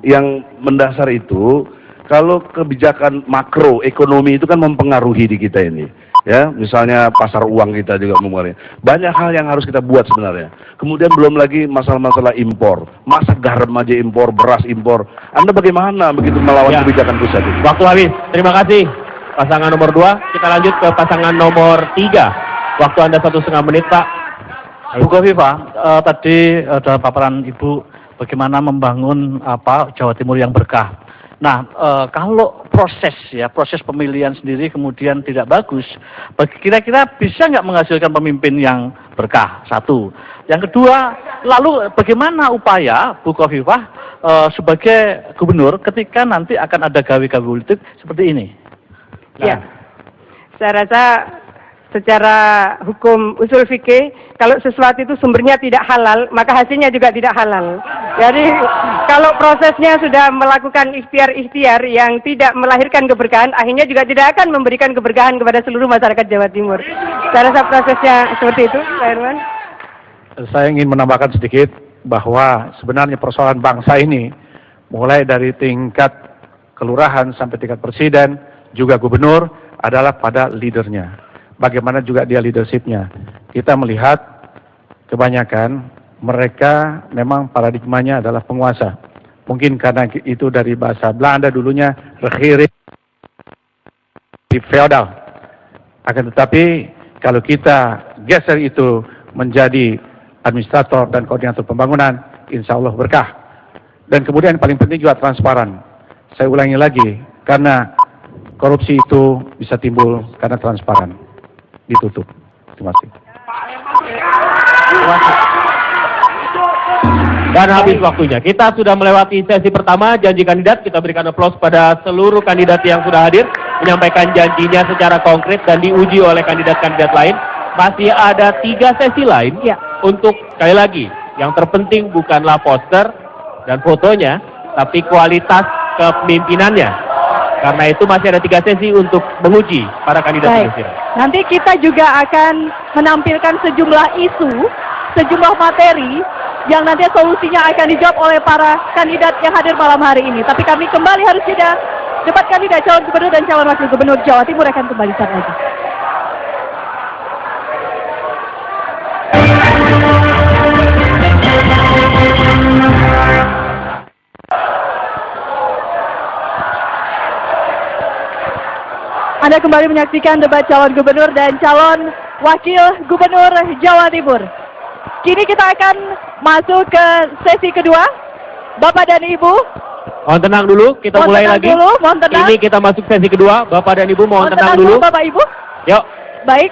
Yang mendasar itu, kalau kebijakan makro ekonomi itu kan mempengaruhi di kita ini, ya, misalnya pasar uang kita juga mempengaruhi. Banyak hal yang harus kita buat sebenarnya. Kemudian belum lagi masalah-masalah impor, masa garam aja impor, beras impor. Anda bagaimana begitu melawan kebijakan pusat itu? Waktu habis, terima kasih. Pasangan nomor 2, kita lanjut ke pasangan nomor 3. Waktu Anda 1,5 menit, Pak. Bu Kofifa, tadi dalam paparan Ibu bagaimana membangun Jawa Timur yang berkah. Nah, kalau proses pemilihan sendiri kemudian tidak bagus, kira-kira bisa nggak menghasilkan pemimpin yang berkah? Satu. Yang kedua, lalu bagaimana upaya Bu Kofifa sebagai gubernur ketika nanti akan ada gawe-gawe politik seperti ini? Ya, saya rasa secara hukum usul fikih, kalau sesuatu itu sumbernya tidak halal, maka hasilnya juga tidak halal. Jadi kalau prosesnya sudah melakukan ikhtiar-ikhtiar yang tidak melahirkan keberkahan, akhirnya juga tidak akan memberikan keberkahan kepada seluruh masyarakat Jawa Timur. Saya rasa prosesnya seperti itu, Pak Herman. Saya ingin menambahkan sedikit bahwa sebenarnya persoalan bangsa ini mulai dari tingkat kelurahan sampai tingkat presiden, juga gubernur adalah pada leadernya. Bagaimana juga dia leadershipnya. Kita melihat kebanyakan mereka memang paradigmanya adalah penguasa. Mungkin karena itu dari bahasa Belanda dulunya regering di feodal. Akan tetapi kalau kita geser itu menjadi administrator dan koordinator pembangunan, insya Allah berkah. Dan kemudian yang paling penting juga transparan. Saya ulangi lagi, karena korupsi itu bisa timbul karena transparan. Ditutup. Terima kasih. Dan habis waktunya. Kita sudah melewati sesi pertama, janji kandidat. Kita berikan aplaus pada seluruh kandidat yang sudah hadir, menyampaikan janjinya secara konkret dan diuji oleh kandidat-kandidat lain. Masih ada 3 sesi lain untuk, sekali lagi, yang terpenting bukanlah poster dan fotonya, tapi kualitas kepemimpinannya. Karena itu masih ada 3 sesi untuk menguji para kandidat. Nanti kita juga akan menampilkan sejumlah isu, sejumlah materi yang nanti solusinya akan dijawab oleh para kandidat yang hadir malam hari ini. Tapi kami kembali harus jeda. Debat kandidat calon gubernur dan calon wakil gubernur Jawa Timur akan kembali saat lagi. Anda kembali menyaksikan debat calon gubernur dan calon wakil gubernur Jawa Timur. Kini kita akan masuk ke sesi kedua. Bapak dan Ibu. Mohon tenang dulu, kita mulai lagi. Mohon tenang. Ini kita masuk sesi kedua. Bapak dan Ibu mohon tenang dulu. Bapak Ibu. Yuk. Baik.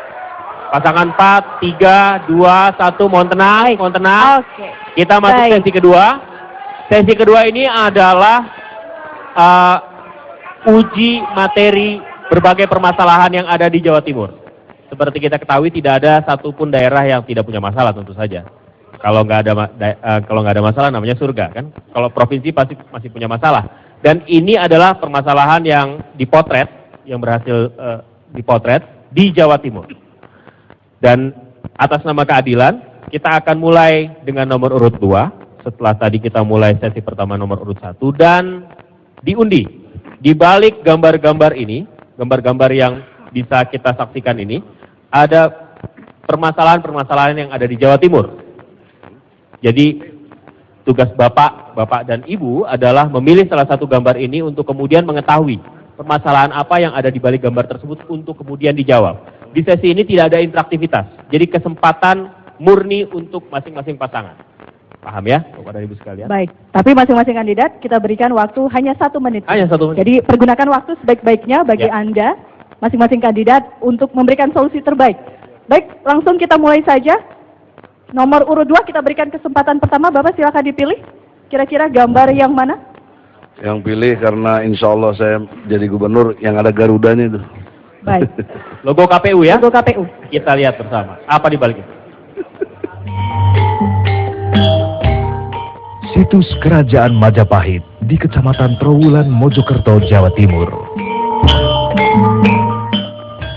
Pasangan 4, 3, 2, 1, mohon tenang. Mohon tenang. Oke. Kita masuk sesi kedua. Sesi kedua ini adalah uji materi berbagai permasalahan yang ada di Jawa Timur. Seperti kita ketahui, tidak ada satupun daerah yang tidak punya masalah, tentu saja. Kalau nggak ada masalah namanya surga, kan? Kalau provinsi pasti masih punya masalah. Dan ini adalah permasalahan yang dipotret, yang berhasil dipotret di Jawa Timur. Dan atas nama keadilan, kita akan mulai dengan nomor urut 2. Setelah tadi kita mulai sesi pertama nomor urut 1 dan diundi. Di balik gambar-gambar ini, gambar-gambar yang bisa kita saksikan ini, ada permasalahan-permasalahan yang ada di Jawa Timur. Jadi tugas Bapak dan Ibu adalah memilih salah satu gambar ini untuk kemudian mengetahui permasalahan apa yang ada di balik gambar tersebut untuk kemudian dijawab. Di sesi ini tidak ada interaktivitas, jadi kesempatan murni untuk masing-masing pasangan. Paham ya, Bapak dan Ibu sekalian? Baik, tapi masing-masing kandidat kita berikan waktu hanya 1 menit. Hanya 1 menit. Jadi pergunakan waktu sebaik-baiknya bagi Anda, masing-masing kandidat untuk memberikan solusi terbaik. Baik, langsung kita mulai saja. Nomor urut 2 kita berikan kesempatan pertama, Bapak silakan dipilih. Kira-kira gambar yang mana? Yang pilih karena insya Allah saya jadi gubernur yang ada Garudanya itu. Baik. Logo KPU ya? Logo KPU. Kita lihat bersama. Apa di balik itu? Situs Kerajaan Majapahit di Kecamatan Trowulan, Mojokerto, Jawa Timur.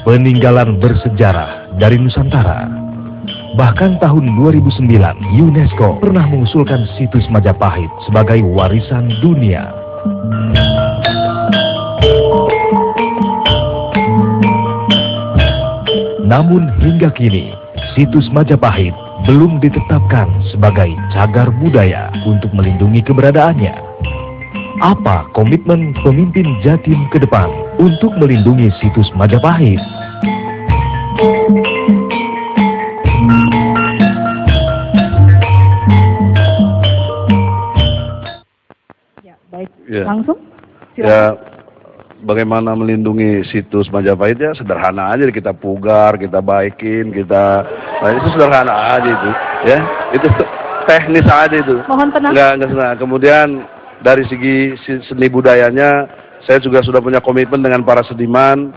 Peninggalan bersejarah dari Nusantara. Bahkan tahun 2009, UNESCO pernah mengusulkan situs Majapahit sebagai warisan dunia. Namun hingga kini, situs Majapahit belum ditetapkan sebagai cagar budaya untuk melindungi keberadaannya. Apa komitmen pemimpin Jatim ke depan untuk melindungi situs Majapahit? Ya, baik. Ya. Langsung? Ya, bagaimana melindungi situs Majapahit ya sederhana aja, kita pugar, kita baikin, nah, itu sederhana aja itu, ya, itu teknis aja itu. Mohon tenang. Nggak senang. Kemudian dari segi seni budayanya, saya juga sudah punya komitmen dengan para seniman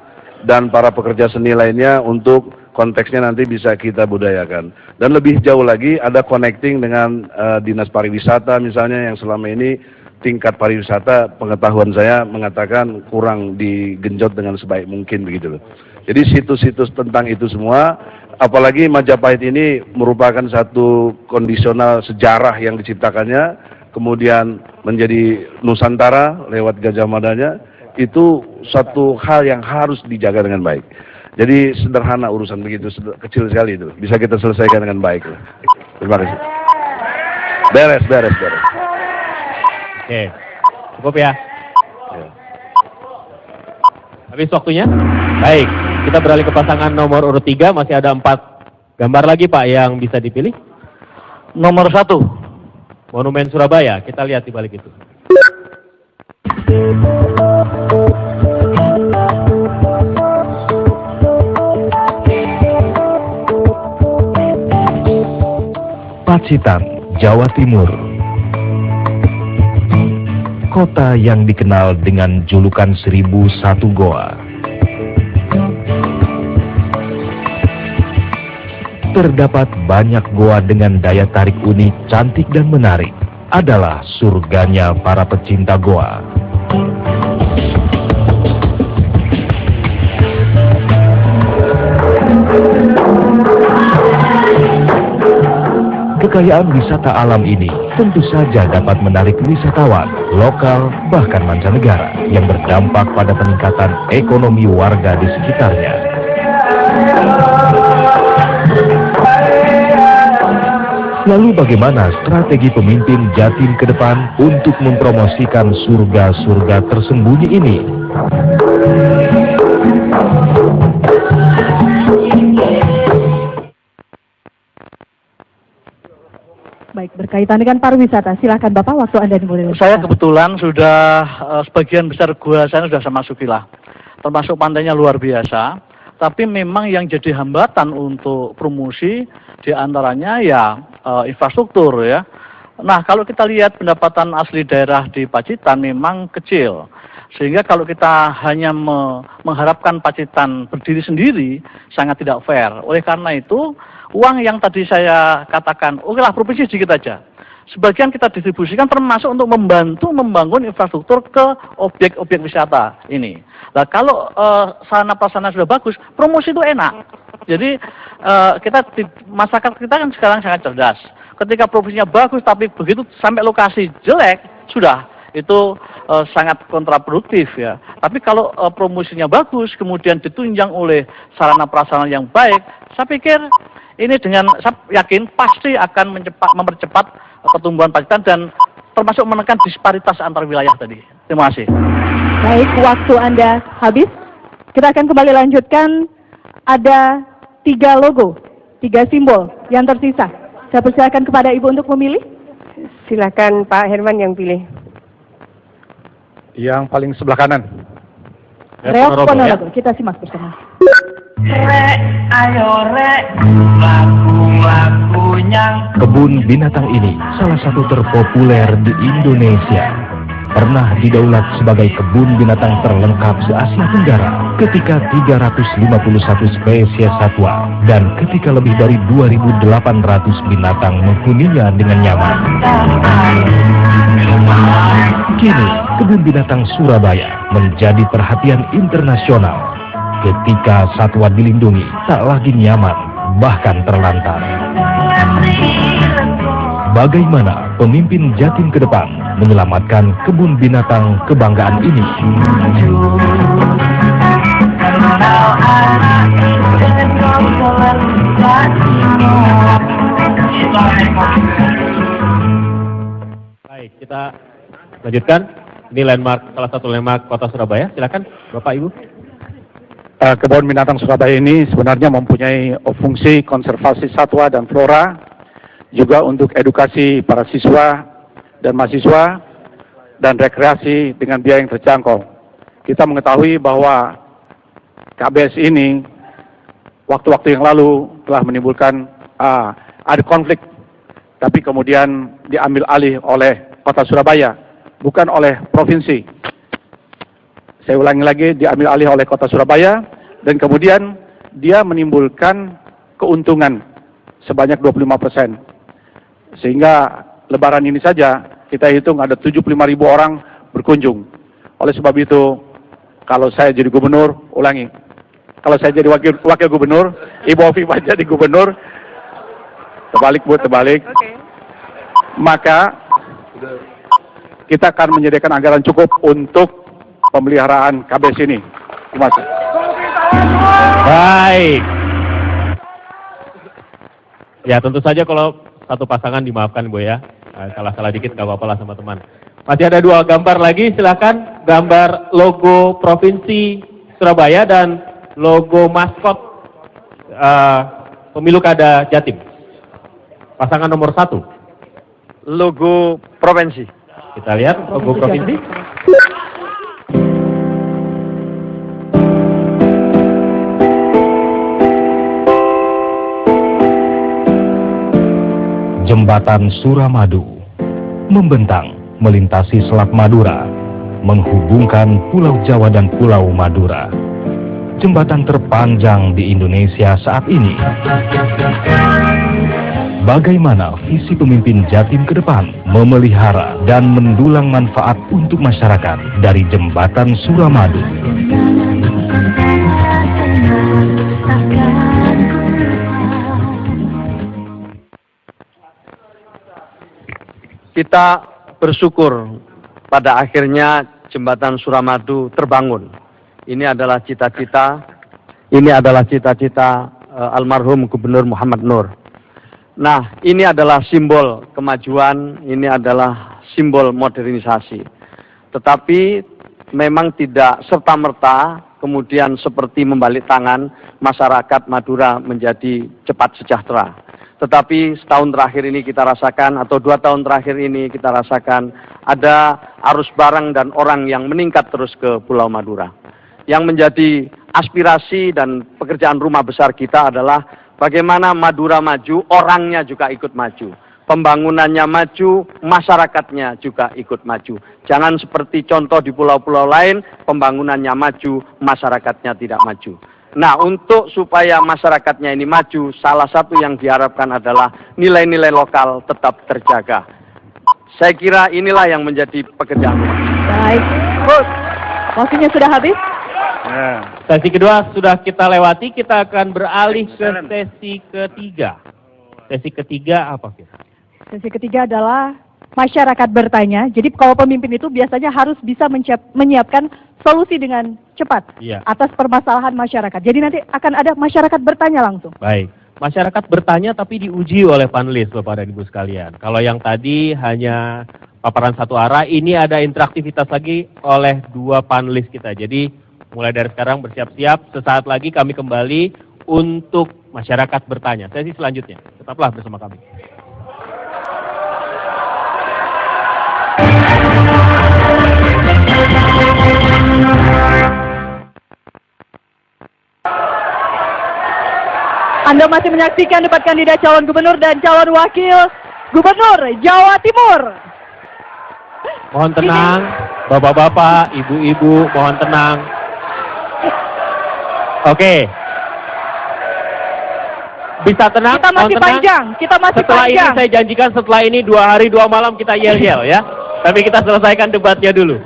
dan para pekerja seni lainnya untuk konteksnya nanti bisa kita budayakan. Dan lebih jauh lagi ada connecting dengan dinas pariwisata misalnya yang selama ini tingkat pariwisata pengetahuan saya mengatakan kurang digenjot dengan sebaik mungkin begitu loh. Jadi situs-situs tentang itu semua, apalagi Majapahit ini merupakan satu kondisional sejarah yang diciptakannya, kemudian menjadi Nusantara lewat Gajah Madanya, itu satu hal yang harus dijaga dengan baik. Jadi sederhana urusan begitu, kecil sekali itu, bisa kita selesaikan dengan baik. Terima kasih. Beres. Oke, cukup ya. Habis waktunya? Baik, kita beralih ke pasangan nomor urut 3, masih ada 4 gambar lagi Pak yang bisa dipilih. Nomor 1. Monumen Surabaya, kita lihat di balik itu. Pacitan, Jawa Timur. Kota yang dikenal dengan julukan 1001 Goa. Terdapat banyak goa dengan daya tarik unik, cantik dan menarik. Adalah surganya para pecinta goa. Kekayaan wisata alam ini tentu saja dapat menarik wisatawan lokal bahkan mancanegara yang berdampak pada peningkatan ekonomi warga di sekitarnya. Lalu bagaimana strategi pemimpin Jatim ke depan untuk mempromosikan surga-surga tersembunyi ini? Baik, berkaitan dengan pariwisata, silakan Bapak, waktu Anda dimulai. Saya kebetulan sudah sebagian besar gua saya sudah saya masukilah, termasuk pantainya luar biasa. Tapi memang yang jadi hambatan untuk promosi diantaranya ya infrastruktur ya. Nah kalau kita lihat pendapatan asli daerah di Pacitan memang kecil. Sehingga kalau kita hanya mengharapkan Pacitan berdiri sendiri sangat tidak fair. Oleh karena itu uang yang tadi saya katakan, oke lah provinsi sedikit aja. Sebagian kita distribusikan termasuk untuk membantu membangun infrastruktur ke objek-objek wisata ini. Nah kalau sarana prasarana sudah bagus, promosi itu enak. Jadi masyarakat kita kan sekarang sangat cerdas. Ketika provinsinya bagus tapi begitu sampai lokasi jelek, sudah itu sangat kontraproduktif ya. Tapi kalau promosinya bagus, kemudian ditunjang oleh sarana prasarana yang baik, saya pikir ini saya yakin pasti akan mempercepat pertumbuhan Pacitan dan termasuk menekan disparitas antar wilayah tadi. Terima kasih. Baik, waktu Anda habis. Kita akan kembali lanjutkan. Ada 3 logo, 3 simbol yang tersisa. Saya persilakan kepada Ibu untuk memilih. Silakan Pak Herman yang pilih. Yang paling sebelah kanan. Reok Ponorogo, kita simak bersama. Rek, ayo rek, lagu-lagunya. Kebun binatang ini salah satu terpopuler di Indonesia. pernah didaulat sebagai kebun binatang terlengkap se-Asia Tenggara ketika 351 spesies satwa dan ketika lebih dari 2.800 binatang menghuninya dengan nyaman. Kini, kebun binatang Surabaya menjadi perhatian internasional ketika satwa dilindungi tak lagi nyaman, bahkan terlantar. Bagaimana pemimpin Jatim ke depan menyelamatkan kebun binatang kebanggaan ini? Baik, kita lanjutkan. Ini landmark, salah satu landmark Kota Surabaya. Silakan, Bapak Ibu. Kebun binatang Surabaya ini sebenarnya mempunyai fungsi konservasi satwa dan flora, juga untuk edukasi para siswa dan mahasiswa, dan rekreasi dengan biaya yang terjangkau. Kita mengetahui bahwa KBS ini waktu-waktu yang lalu telah menimbulkan ada konflik, tapi kemudian diambil alih oleh Kota Surabaya, bukan oleh provinsi. Saya ulangi lagi, diambil alih oleh Kota Surabaya, dan kemudian dia menimbulkan keuntungan sebanyak 25%. Sehingga lebaran ini saja kita hitung ada 75.000 orang berkunjung. Oleh sebab itu, kalau saya jadi gubernur, ulangi, kalau saya jadi wakil gubernur, Ibu Hovifah jadi gubernur, terbalik Bu, terbalik, maka kita akan menyediakan anggaran cukup untuk pemeliharaan KBS ini. Terima kasih. Baik. Ya, tentu saja kalau satu pasangan dimaafkan Bu ya. Salah-salah dikit gak apa-apa lah sama teman. Masih ada 2 gambar lagi, silakan. Gambar logo Provinsi Surabaya dan logo maskot Pemilu Kada Jatim. Pasangan nomor 1. Logo provinsi. Kita lihat logo provinsi. Jembatan Suramadu membentang melintasi Selat Madura, menghubungkan Pulau Jawa dan Pulau Madura. Jembatan terpanjang di Indonesia saat ini. Bagaimana visi pemimpin Jatim ke depan memelihara dan mendulang manfaat untuk masyarakat dari Jembatan Suramadu? Kita bersyukur pada akhirnya Jembatan Suramadu terbangun. Ini adalah cita-cita almarhum Gubernur Muhammad Nur. Nah, ini adalah simbol kemajuan, ini adalah simbol modernisasi. Tetapi memang tidak serta-merta kemudian seperti membalik tangan masyarakat Madura menjadi cepat sejahtera. Tetapi setahun terakhir ini kita rasakan, atau 2 tahun terakhir ini kita rasakan, ada arus barang dan orang yang meningkat terus ke Pulau Madura. Yang menjadi aspirasi dan pekerjaan rumah besar kita adalah bagaimana Madura maju, orangnya juga ikut maju. Pembangunannya maju, masyarakatnya juga ikut maju. Jangan seperti contoh di pulau-pulau lain, pembangunannya maju, masyarakatnya tidak maju. Nah, untuk supaya masyarakatnya ini maju, salah satu yang diharapkan adalah nilai-nilai lokal tetap terjaga. Saya kira inilah yang menjadi pekerjaan. Baik, waktunya sudah habis. Sesi kedua sudah kita lewati, kita akan beralih ke sesi ketiga. Sesi ketiga apa kita? Sesi ketiga adalah masyarakat bertanya. Jadi kalau pemimpin itu biasanya harus bisa menyiapkan solusi dengan cepat atas permasalahan masyarakat. Jadi nanti akan ada masyarakat bertanya langsung. Baik, masyarakat bertanya tapi diuji oleh panelis Bapak dan Ibu sekalian. Kalau yang tadi hanya paparan satu arah, ini ada interaktivitas lagi oleh 2 panelis kita. Jadi mulai dari sekarang bersiap-siap, sesaat lagi kami kembali untuk masyarakat bertanya. Sesi selanjutnya, tetaplah bersama kami. Anda masih menyaksikan debat kandidat calon gubernur dan calon wakil gubernur Jawa Timur. Mohon tenang, bapak-bapak, ibu-ibu, mohon tenang. Oke. Bisa tenang? Kita masih mohon tenang. panjang, kita masih Setelah panjang. ini saya janjikan setelah ini 2 hari 2 malam kita yel-yel ya. Tapi kita selesaikan debatnya dulu.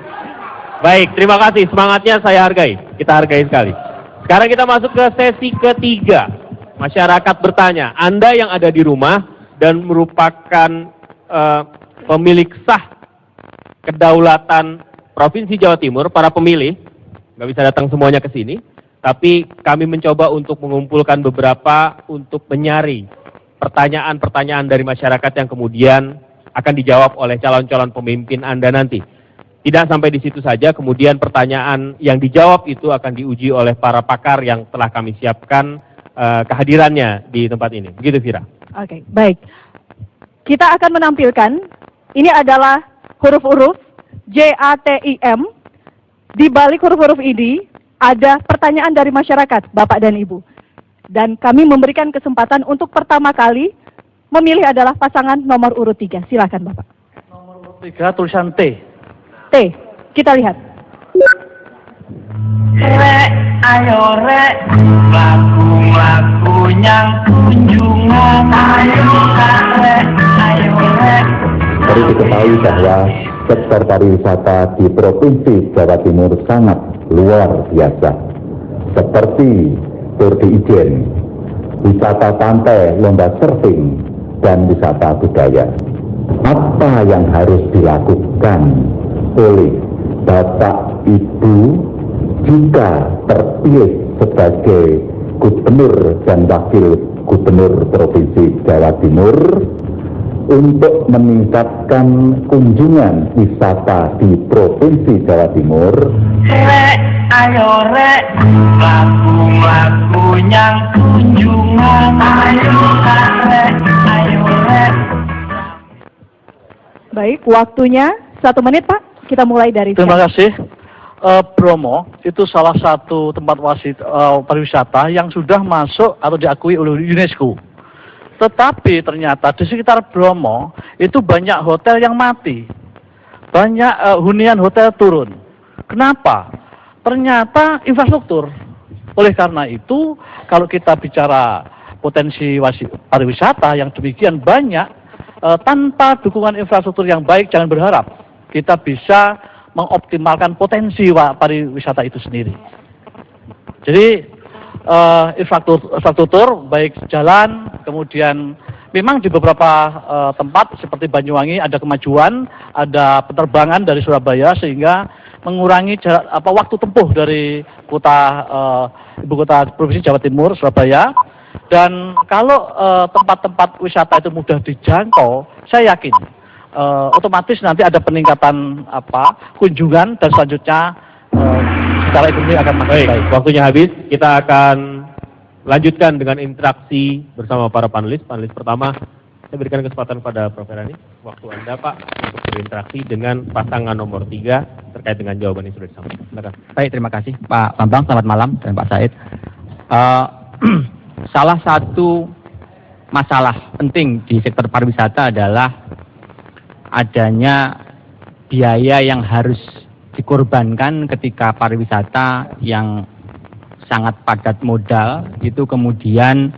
Baik, terima kasih. Semangatnya saya hargai. Kita hargai sekali. Sekarang kita masuk ke sesi ketiga. Masyarakat bertanya, Anda yang ada di rumah dan merupakan pemilik sah kedaulatan Provinsi Jawa Timur, para pemilih, nggak bisa datang semuanya ke sini, tapi kami mencoba untuk mengumpulkan beberapa untuk menyaring pertanyaan-pertanyaan dari masyarakat yang kemudian akan dijawab oleh calon-calon pemimpin Anda nanti. Tidak sampai di situ saja, kemudian pertanyaan yang dijawab itu akan diuji oleh para pakar yang telah kami siapkan kehadirannya di tempat ini. Begitu, Vira. Oke, baik. Kita akan menampilkan, ini adalah huruf-huruf JATIM. Di balik huruf-huruf ini ada pertanyaan dari masyarakat, Bapak dan Ibu. Dan kami memberikan kesempatan untuk pertama kali memilih adalah pasangan nomor urut 3. Silakan, Bapak. Nomor urut 3 tulisan T. T. Kita lihat. Rek, ayo rek, lagu-lagunya kunjungan. Ayo kak rek, ayo rek. Perlu diketahui bahwa sektor pariwisata di Provinsi Jawa Timur sangat luar biasa. Seperti tur di Ijen, wisata pantai, lomba surfing, dan wisata budaya. Apa yang harus dilakukan oleh Bapak Ibu jika terpilih sebagai Gubernur dan Wakil Gubernur Provinsi Jawa Timur untuk meningkatkan kunjungan wisata di Provinsi Jawa Timur? Rek, ayo rek, lagu-lagunya kunjungan. Ayo kak rek, ayo rek. Baik, waktunya 1 menit, Pak. Kita mulai dari Terima kasih. Bromo itu salah satu tempat pariwisata yang sudah masuk atau diakui oleh UNESCO. Tetapi ternyata di sekitar Bromo itu banyak hotel yang mati. Banyak hunian hotel turun. Kenapa? Ternyata infrastruktur. Oleh karena itu, kalau kita bicara potensi pariwisata yang demikian banyak, tanpa dukungan infrastruktur yang baik, jangan berharap kita bisa mengoptimalkan potensi pariwisata itu sendiri. Jadi infrastruktur baik jalan, kemudian memang di beberapa tempat seperti Banyuwangi ada kemajuan, ada penerbangan dari Surabaya sehingga mengurangi waktu tempuh dari ibu kota Provinsi Jawa Timur, Surabaya. Dan kalau tempat-tempat wisata itu mudah dijangkau, saya yakin otomatis nanti ada peningkatan kunjungan dan selanjutnya secara ekonomi akan makin baik. Waktunya habis, kita akan lanjutkan dengan interaksi bersama para panelis. Panelis pertama, saya berikan kesempatan pada Prof. Herani. Waktu Anda, Pak, untuk berinteraksi dengan pasangan nomor 3 terkait dengan jawaban yang sudah disampaikan. Silakan. Baik, terima kasih Pak Bambang, selamat malam, dan Pak Said. Salah satu masalah penting di sektor pariwisata adalah adanya biaya yang harus dikorbankan ketika pariwisata yang sangat padat modal itu kemudian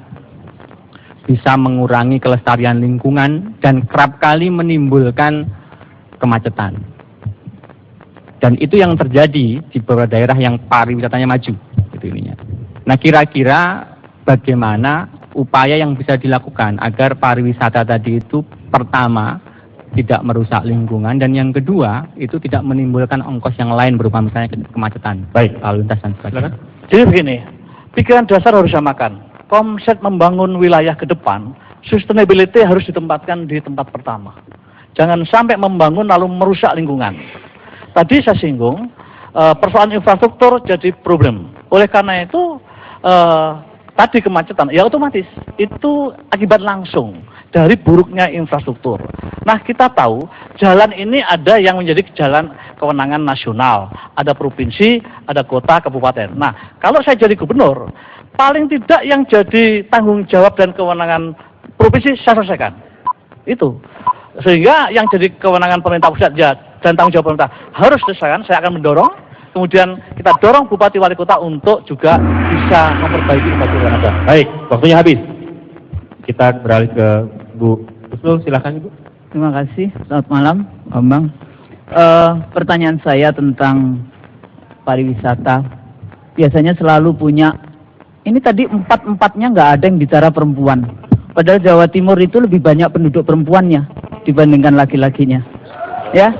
bisa mengurangi kelestarian lingkungan dan kerap kali menimbulkan kemacetan. Dan itu yang terjadi di beberapa daerah yang pariwisatanya maju. Gitu ininya. Nah, kira-kira bagaimana upaya yang bisa dilakukan agar pariwisata tadi itu pertama tidak merusak lingkungan dan yang kedua itu tidak menimbulkan ongkos yang lain berupa misalnya kemacetan, baik lalu lintas dan sebagainya. Jadi begini, pikiran dasar harus samakan. Konsep membangun wilayah ke depan, sustainability harus ditempatkan di tempat pertama. Jangan sampai membangun lalu merusak lingkungan. Tadi saya singgung, persoalan infrastruktur jadi problem. Oleh karena itu, tadi kemacetan, ya otomatis itu akibat langsung dari buruknya infrastruktur. Nah, kita tahu jalan ini ada yang menjadi jalan kewenangan nasional, ada provinsi, ada kota, kabupaten. Nah, kalau saya jadi gubernur, paling tidak yang jadi tanggung jawab dan kewenangan provinsi saya selesaikan. Itu. Sehingga yang jadi kewenangan pemerintah pusat ya dan tanggung jawab pemerintah harus diselesaikan. Saya akan mendorong, kemudian kita dorong Bupati Wali Kota untuk juga bisa memperbaiki lembaga yang ada. Baik, waktunya habis. Kita beralih ke Bu Husnul, silakan Ibu. Terima kasih, selamat malam, Bambang. Pertanyaan saya tentang pariwisata, biasanya selalu punya, ini tadi empat-empatnya nggak ada yang bicara perempuan. Padahal Jawa Timur itu lebih banyak penduduk perempuannya dibandingkan laki-lakinya. Ya,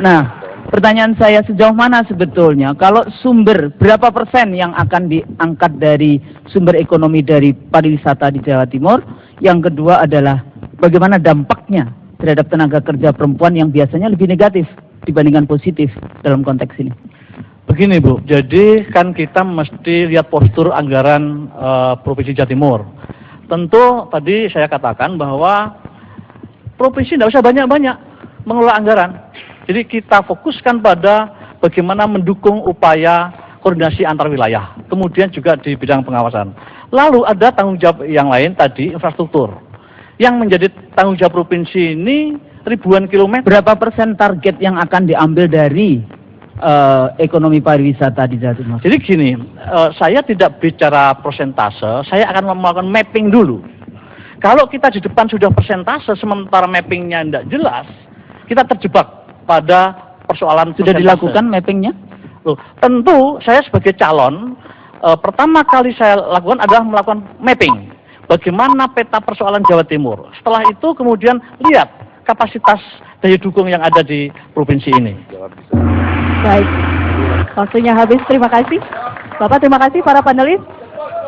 nah pertanyaan saya sejauh mana sebetulnya kalau sumber, berapa persen yang akan diangkat dari sumber ekonomi dari pariwisata di Jawa Timur? Yang kedua adalah bagaimana dampaknya terhadap tenaga kerja perempuan yang biasanya lebih negatif dibandingkan positif dalam konteks ini. Begini Bu, jadi kan kita mesti lihat postur anggaran Provinsi Jawa Timur. Tentu tadi saya katakan bahwa provinsi tidak usah banyak-banyak mengelola anggaran. Jadi kita fokuskan pada bagaimana mendukung upaya koordinasi antar wilayah. Kemudian juga di bidang pengawasan. Lalu ada tanggung jawab yang lain tadi, infrastruktur. Yang menjadi tanggung jawab provinsi ini ribuan kilometer. Berapa persen target yang akan diambil dari ekonomi pariwisata di Jawa Timur? Jadi gini, saya tidak bicara persentase, saya akan melakukan mapping dulu. Kalau kita di depan sudah persentase, sementara mappingnya tidak jelas, kita terjebak pada persoalan sudah persentase. Dilakukan mappingnya? Loh, tentu saya sebagai calon, pertama kali saya lakukan adalah melakukan mapping. Bagaimana peta persoalan Jawa Timur. Setelah itu kemudian lihat kapasitas daya dukung yang ada di provinsi ini. Baik, waktunya habis. Terima kasih Bapak, terima kasih para panelis.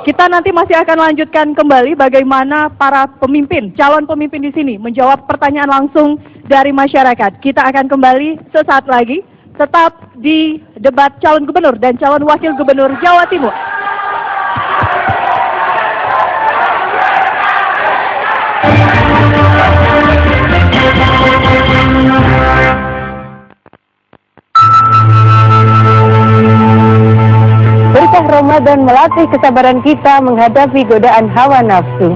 Kita nanti masih akan lanjutkan kembali bagaimana para pemimpin, calon pemimpin di sini menjawab pertanyaan langsung dari masyarakat. Kita akan kembali sesaat lagi, tetap di debat calon gubernur dan calon wakil gubernur Jawa Timur. Berkah Ramadan melatih kesabaran kita menghadapi godaan hawa nafsu.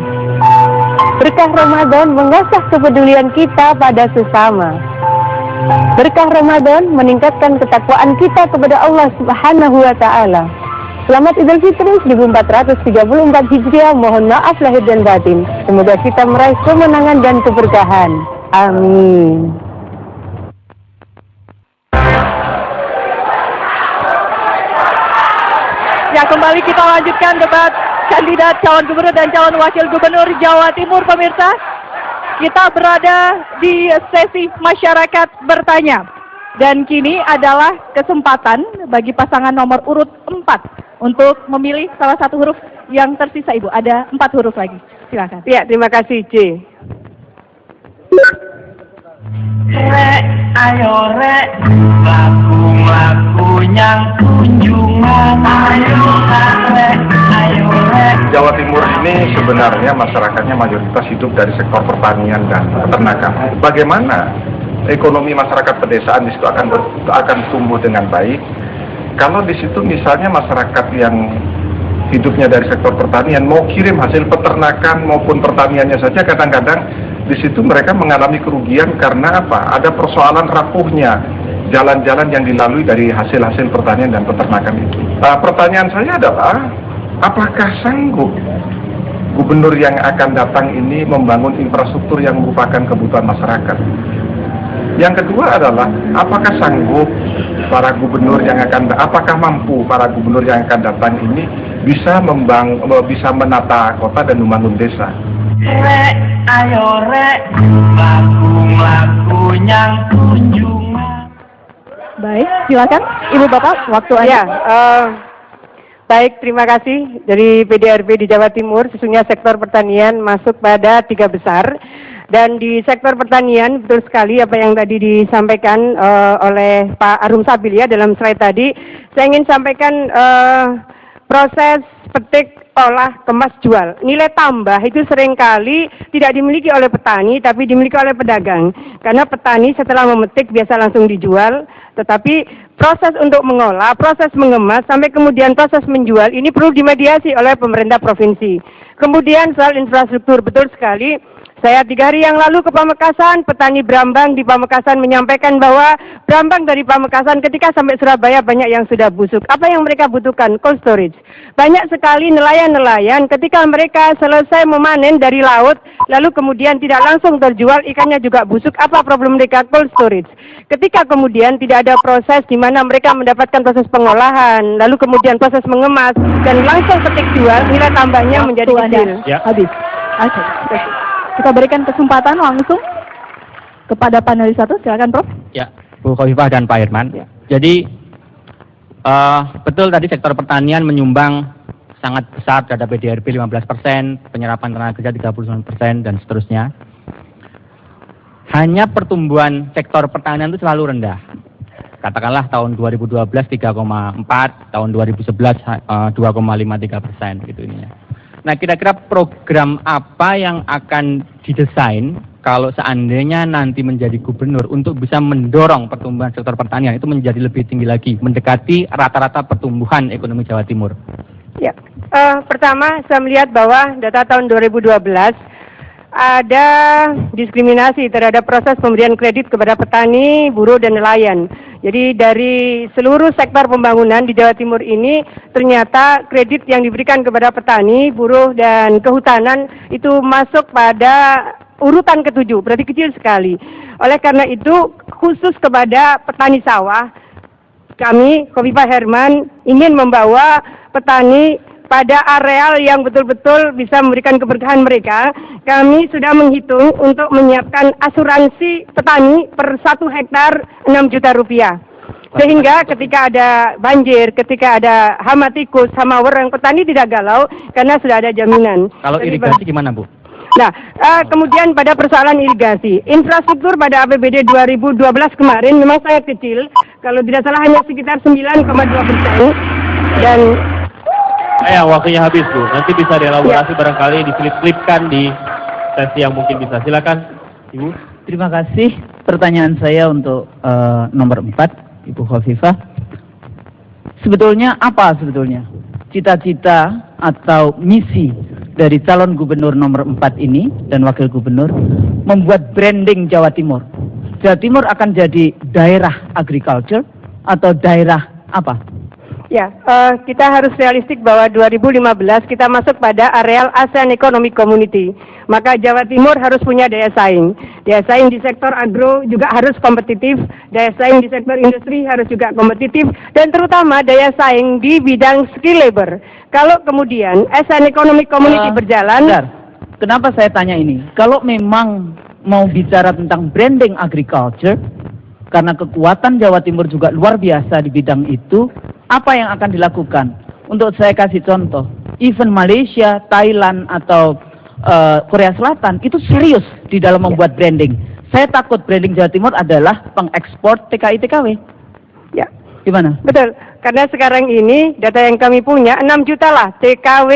Berkah Ramadan mengasah kepedulian kita pada sesama. Berkah Ramadan meningkatkan ketakwaan kita kepada Allah Subhanahu wa Ta'ala. Selamat Idul Fitri 1434 Hijriah. Mohon maaf lahir dan batin. Semoga kita meraih kemenangan dan keberkahan. Amin. Ya, kembali kita lanjutkan debat kandidat calon gubernur dan calon wakil gubernur Jawa Timur, pemirsa. Kita berada di sesi masyarakat bertanya. Dan kini adalah kesempatan bagi pasangan nomor urut 4 untuk memilih salah satu huruf yang tersisa, Ibu. Ada 4 huruf lagi. Silakan. Ya, terima kasih, C. Rek, ayo rek, laku-laku yang kunjungan. Ayo rek, ayo rek. Jawa Timur ini sebenarnya masyarakatnya mayoritas hidup dari sektor pertanian dan peternakan. Bagaimana ekonomi masyarakat pedesaan di situ akan tumbuh dengan baik kalau di situ misalnya masyarakat yang hidupnya dari sektor pertanian mau kirim hasil peternakan maupun pertaniannya saja, kadang-kadang di situ mereka mengalami kerugian karena apa? Ada persoalan rapuhnya jalan-jalan yang dilalui dari hasil-hasil pertanian dan peternakan itu. Pertanyaan saya adalah, apakah sanggup gubernur yang akan datang ini membangun infrastruktur yang merupakan kebutuhan masyarakat? Yang kedua adalah, apakah sanggup para gubernur yang apakah mampu para gubernur yang akan datang ini bisa menata kota dan membangun desa? Rek, ayo rek, laku-laku yang kunjungan. Baik, silakan Ibu Bapak, waktu Anda. Ya, baik, terima kasih. Dari PDRB di Jawa Timur, sesungguhnya sektor pertanian masuk pada 3 besar. Dan di sektor pertanian, betul sekali apa yang tadi disampaikan oleh Pak Arum Sabil ya dalam slide tadi. Saya ingin sampaikan proses petik, olah, kemas, jual. Nilai tambah itu seringkali tidak dimiliki oleh petani, tapi dimiliki oleh pedagang. Karena petani setelah memetik biasa langsung dijual, tetapi proses untuk mengolah, proses mengemas, sampai kemudian proses menjual, ini perlu dimediasi oleh pemerintah provinsi. Kemudian soal infrastruktur, betul sekali. Saya 3 hari yang lalu ke Pamekasan, petani Brambang di Pamekasan menyampaikan bahwa Brambang dari Pamekasan ketika sampai Surabaya banyak yang sudah busuk. Apa yang mereka butuhkan? Cold storage. Banyak sekali nelayan-nelayan ketika mereka selesai memanen dari laut, lalu kemudian tidak langsung terjual, ikannya juga busuk. Apa problem mereka? Cold storage. Ketika kemudian tidak ada proses di mana mereka mendapatkan proses pengolahan, lalu kemudian proses mengemas, dan langsung petik jual, nilai tambahnya menjadi kecil. Ya. Habis. Oke. Kita berikan kesempatan langsung kepada panelis satu, silakan Prof. Ya, Bu Khofifah dan Pak Herman. Ya. Jadi betul tadi sektor pertanian menyumbang sangat besar terhadap PDRB 15%, penyerapan tenaga kerja 39% dan seterusnya. Hanya pertumbuhan sektor pertanian itu selalu rendah. Katakanlah tahun 2012 3,4, tahun 2011 2,53% gitu ininya. Nah, kira-kira program apa yang akan didesain kalau seandainya nanti menjadi gubernur untuk bisa mendorong pertumbuhan sektor pertanian itu menjadi lebih tinggi lagi, mendekati rata-rata pertumbuhan ekonomi Jawa Timur? Ya, pertama saya melihat bahwa data tahun 2012 ada diskriminasi terhadap proses pemberian kredit kepada petani, buruh, dan nelayan. Jadi dari seluruh sektor pembangunan di Jawa Timur ini ternyata kredit yang diberikan kepada petani, buruh, dan kehutanan itu masuk pada urutan ke-7, berarti kecil sekali. Oleh karena itu khusus kepada petani sawah, kami Khofifah Herman ingin membawa petani pada areal yang betul-betul bisa memberikan keberkahan mereka. Kami sudah menghitung untuk menyiapkan asuransi petani per 1 hektar 6 juta rupiah. Sehingga ketika ada banjir, ketika ada hama tikus, hama wereng, petani tidak galau karena sudah ada jaminan. Kalau irigasi gimana, Bu? Nah, kemudian pada persoalan irigasi, infrastruktur pada APBD 2012 kemarin memang sangat kecil. Kalau tidak salah hanya sekitar 9,2%. Dan waktunya habis, Bu. Nanti bisa dielaborasi barangkali diselip-selipkan di sesi yang mungkin bisa. Silakan, Ibu. Terima kasih. Pertanyaan saya untuk nomor 4, Ibu Khofifah. Sebetulnya apa sebetulnya cita-cita atau misi dari calon gubernur nomor 4 ini dan wakil gubernur membuat branding Jawa Timur? Jawa Timur akan jadi daerah agriculture atau daerah apa? Ya, kita harus realistik bahwa 2015 kita masuk pada areal ASEAN Economic Community. Maka Jawa Timur harus punya daya saing. Daya saing di sektor agro juga harus kompetitif, daya saing di sektor industri harus juga kompetitif, dan terutama daya saing di bidang skill labor. Kalau kemudian ASEAN Economic Community berjalan... Bentar. Kenapa saya tanya ini? Kalau memang mau bicara tentang branding agriculture, karena kekuatan Jawa Timur juga luar biasa di bidang itu, apa yang akan dilakukan? Untuk saya kasih contoh, even Malaysia, Thailand, atau Korea Selatan itu serius di dalam membuat branding. Saya takut branding Jawa Timur adalah pengekspor TKI TKW. Ya, gimana? Betul, karena sekarang ini data yang kami punya 6 juta lah TKW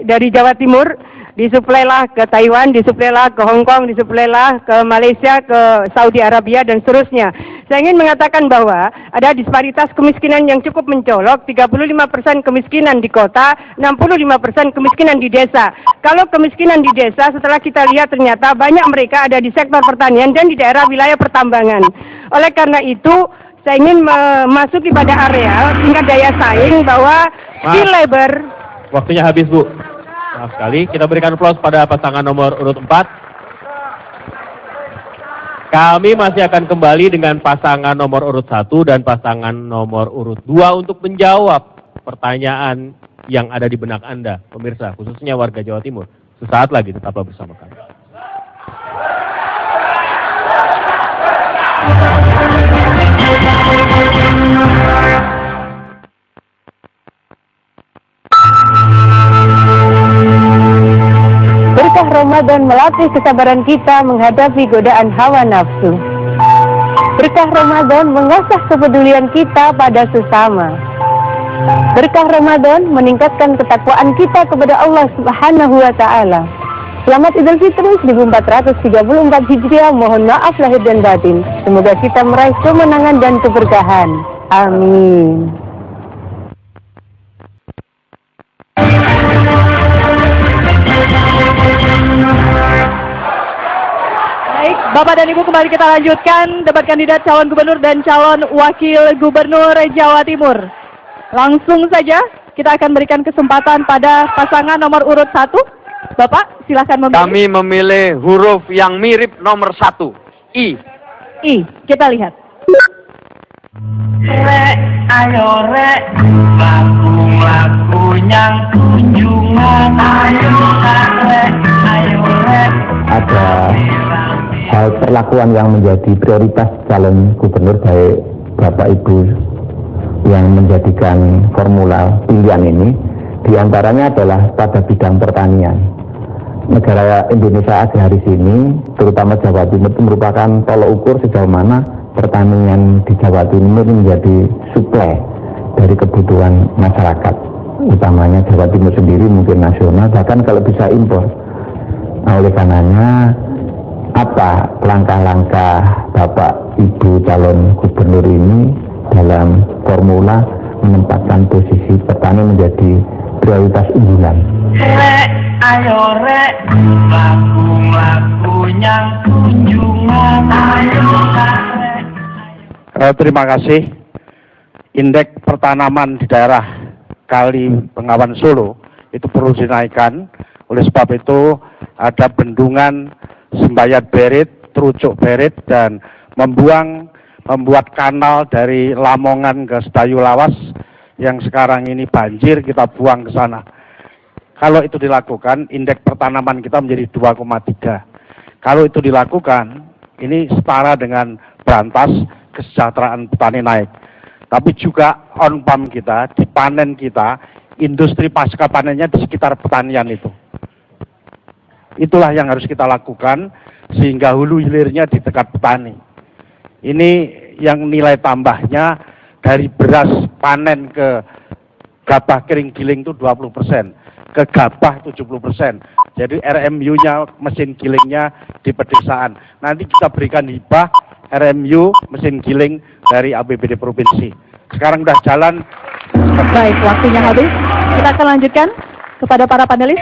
dari Jawa Timur, disuplailah ke Taiwan, disuplailah ke Hong Kong, disuplailah ke Malaysia, ke Saudi Arabia, dan seterusnya. Saya ingin mengatakan bahwa ada disparitas kemiskinan yang cukup mencolok, 35% kemiskinan di kota, 65% kemiskinan di desa. Kalau kemiskinan di desa, setelah kita lihat ternyata banyak mereka ada di sektor pertanian dan di daerah wilayah pertambangan. Oleh karena itu, saya ingin memasuki pada areal tingkat daya saing bahwa skill labor. Waktunya habis, Bu. Maaf sekali, kita berikan aplaus pada pasangan nomor urut 4. Kami masih akan kembali dengan pasangan nomor urut 1 dan pasangan nomor urut 2 untuk menjawab pertanyaan yang ada di benak Anda, pemirsa, khususnya warga Jawa Timur. Sesaat lagi, tetaplah bersama kami. Berkah Ramadan melatih kesabaran kita menghadapi godaan hawa nafsu. Berkah Ramadan mengasah kepedulian kita pada sesama. Berkah Ramadan meningkatkan ketakwaan kita kepada Allah Subhanahu wa taala. Selamat Idul Fitri 1434 Hijriah. Mohon maaf lahir dan batin. Semoga kita meraih kemenangan dan keberkahan. Amin. Bapak dan Ibu, kembali kita lanjutkan debat kandidat calon gubernur dan calon wakil gubernur Jawa Timur. Langsung saja kita akan berikan kesempatan pada pasangan nomor urut 1. Bapak, silakan memilih. Kami memilih huruf yang mirip nomor 1, I. I, kita lihat. Rek, ayo rek, lagu-lagu yang kunjungan. Ayo rek, ayo rek. Ada hal perlakuan yang menjadi prioritas calon gubernur baik Bapak Ibu yang menjadikan formula pilihan ini, diantaranya adalah pada bidang pertanian. Negara Indonesia agraris ini, terutama Jawa Timur, itu merupakan tolok ukur sejauh mana pertanian di Jawa Timur menjadi suplai dari kebutuhan masyarakat, utamanya Jawa Timur sendiri, mungkin nasional, bahkan kalau bisa impor. Nah, oleh karenanya, apa langkah-langkah Bapak Ibu calon gubernur ini dalam formula menempatkan posisi petani menjadi prioritas unggulan? Rek, ayo rek, lagu-lagu yang kunjungan. Ayo rek. Terima kasih. Indeks pertanaman di daerah Kali Bengawan Solo itu perlu dinaikkan. Oleh sebab itu ada bendungan Sembayat Berit, Terucuk Berit, dan membuat kanal dari Lamongan ke Sedayu Lawas yang sekarang ini banjir, kita buang ke sana. Kalau itu dilakukan, indeks pertanaman kita menjadi 2,3. Kalau itu dilakukan, ini setara dengan berantas kesejahteraan petani naik. Tapi juga on-farm kita, di panen kita, industri pasca panennya di sekitar pertanian itu. Itulah yang harus kita lakukan sehingga hulu hilirnya di dekat petani. Ini yang nilai tambahnya dari beras panen ke gabah kering giling itu 20%, ke gabah 70%. Jadi RMU-nya, mesin gilingnya di pedesaan. Nanti kita berikan hibah RMU mesin giling dari APBD provinsi. Sekarang udah jalan. Baik, waktunya habis. Kita akan lanjutkan kepada para panelis.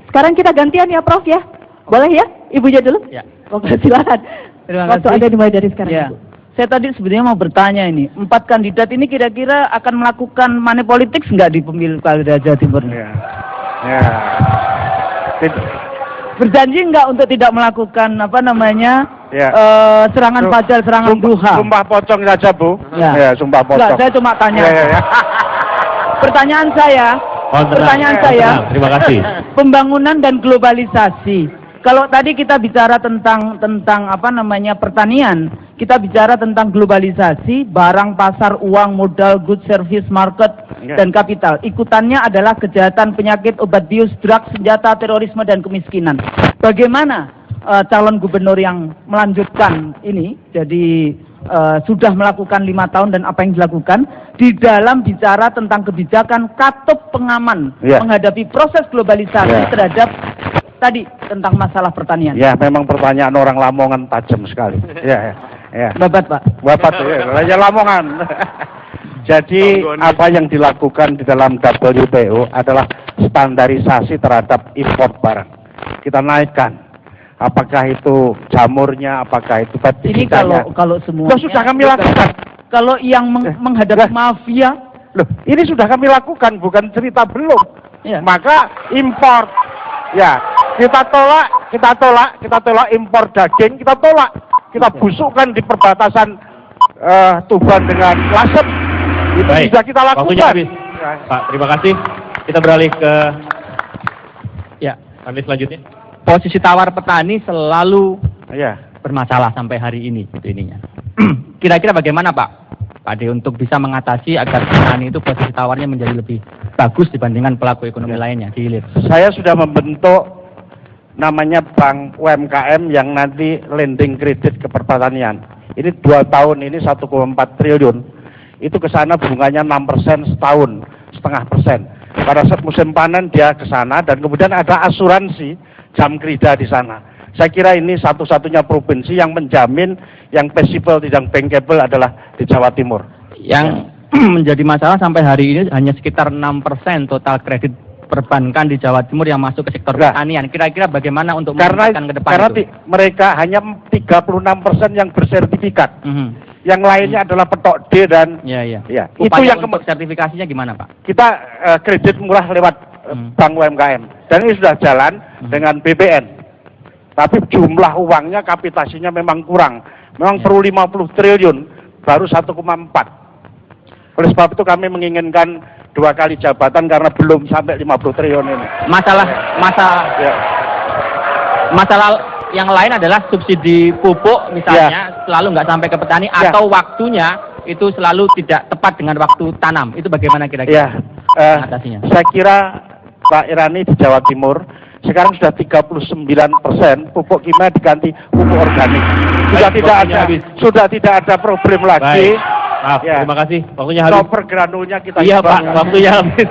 Sekarang kita gantian ya, Prof ya. Boleh ya? Ibunya dulu? Ya. Oke, silakan. Terima Waktu kasih. Anda dimulai dari sekarang. Ya. Ibu. Saya tadi sebenarnya mau bertanya ini, 4 kandidat ini kira-kira akan melakukan money politics nggak di pemilu Pilkada Jawa Timur? Ya. Ya. Berjanji nggak untuk tidak melakukan apa namanya Ya. serangan fajar, serangan duha? Sumpah pocong saja, Bu. Ya. Ya, sumpah pocong. Enggak, saya cuma tanya. Ya. Pertanyaan saya, Terima kasih. pembangunan dan globalisasi. Kalau tadi kita bicara tentang apa namanya pertanian, kita bicara tentang globalisasi, barang, pasar, uang, modal, good service, market, dan kapital. Ikutannya adalah kejahatan, penyakit, obat bius, drugs, senjata, terorisme, dan kemiskinan. Bagaimana calon gubernur yang melanjutkan ini, jadi sudah melakukan 5 tahun dan apa yang dilakukan di dalam bicara tentang kebijakan katup pengaman menghadapi proses globalisasi terhadap tadi tentang masalah pertanian? Ya, memang pertanyaan orang Lamongan tajam sekali. Ya. Babat, Pak. Babat, ya Lamongan. Jadi apa yang dilakukan di dalam WTO adalah standarisasi terhadap impor barang. Kita naikkan. Apakah itu jamurnya, apakah itu pestisida. Ini kalau semuanya sudah kami lakukan. Kalau yang menghadapi mafia, loh, ini sudah kami lakukan, bukan cerita belum. Ya. Maka impor, ya kita tolak impor daging, kita tolak, kita busukkan di perbatasan Tuban dengan Lasem. Itu Baik, bisa kita lakukan. Waktunya habis. Pak, terima kasih. Kita beralih ke panelis selanjutnya. Posisi tawar petani selalu Ya. bermasalah sampai hari ini, gitu ininya. Kira-kira bagaimana Pak De untuk bisa mengatasi agar petani itu posisi tawarnya menjadi lebih bagus dibandingkan pelaku ekonomi lainnya di hilir? Saya sudah membentuk namanya Bank UMKM yang nanti lending kredit ke pertanian. Ini 2 tahun ini 1,4 triliun. Itu ke sana bunganya 6% setahun, 0,5%. Pada saat musim panen dia ke sana dan kemudian ada asuransi jam kerja di sana. Saya kira ini satu-satunya provinsi yang menjamin yang possible tidak bankable adalah di Jawa Timur. Yang menjadi masalah sampai hari ini hanya sekitar 6% total kredit perbankan di Jawa Timur yang masuk ke sektor pertanian. Kira-kira bagaimana untuk meningkatkan ke depan karena itu? Mereka hanya 36% yang bersertifikat. Yang lainnya adalah petok D dan ya. Itu yang untuk sertifikasinya gimana, Pak? Kita kredit murah lewat bank UMKM dan ini sudah jalan dengan BPN. Tapi jumlah uangnya kapitasinya memang kurang. Memang perlu 50 triliun, baru 1,4. Oleh sebab itu kami menginginkan 2 kali jabatan karena belum sampai 50 triliun ini. Masalah yang lain adalah subsidi pupuk misalnya selalu nggak sampai ke petani atau waktunya itu selalu tidak tepat dengan waktu tanam. Itu bagaimana kira-kira mengatasinya? Saya kira Pak Irani di Jawa Timur sekarang sudah 39% pupuk kimia diganti pupuk organik. Sudah tidak ada problem lagi. Maaf, terima kasih. Waktunya habis. Koper granulnya kita Pak, waktunya habis.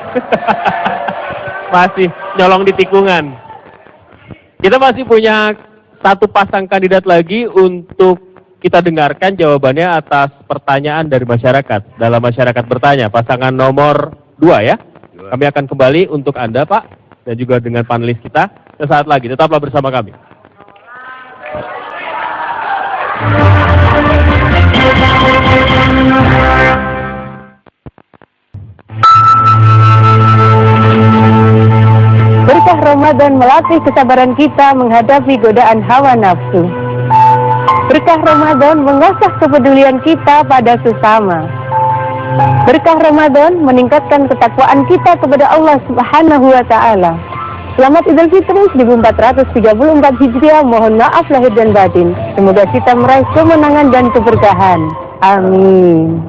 Masih nyolong di tikungan. Kita masih punya satu pasang kandidat lagi untuk kita dengarkan jawabannya atas pertanyaan dari masyarakat. Dalam masyarakat bertanya, pasangan nomor 2 ya. Kami akan kembali untuk Anda, Pak, dan juga dengan panelis kita sesaat lagi. Tetaplah bersama kami. Berkah Ramadan melatih kesabaran kita menghadapi godaan hawa nafsu. Berkah Ramadan mengasah kepedulian kita pada sesama. Berkah Ramadan meningkatkan ketakwaan kita kepada Allah Subhanahu wa Ta'ala. Selamat Idul Fitri 1434 Hijriah. Mohon maaf lahir dan batin. Semoga kita meraih kemenangan dan keberkahan. Amin.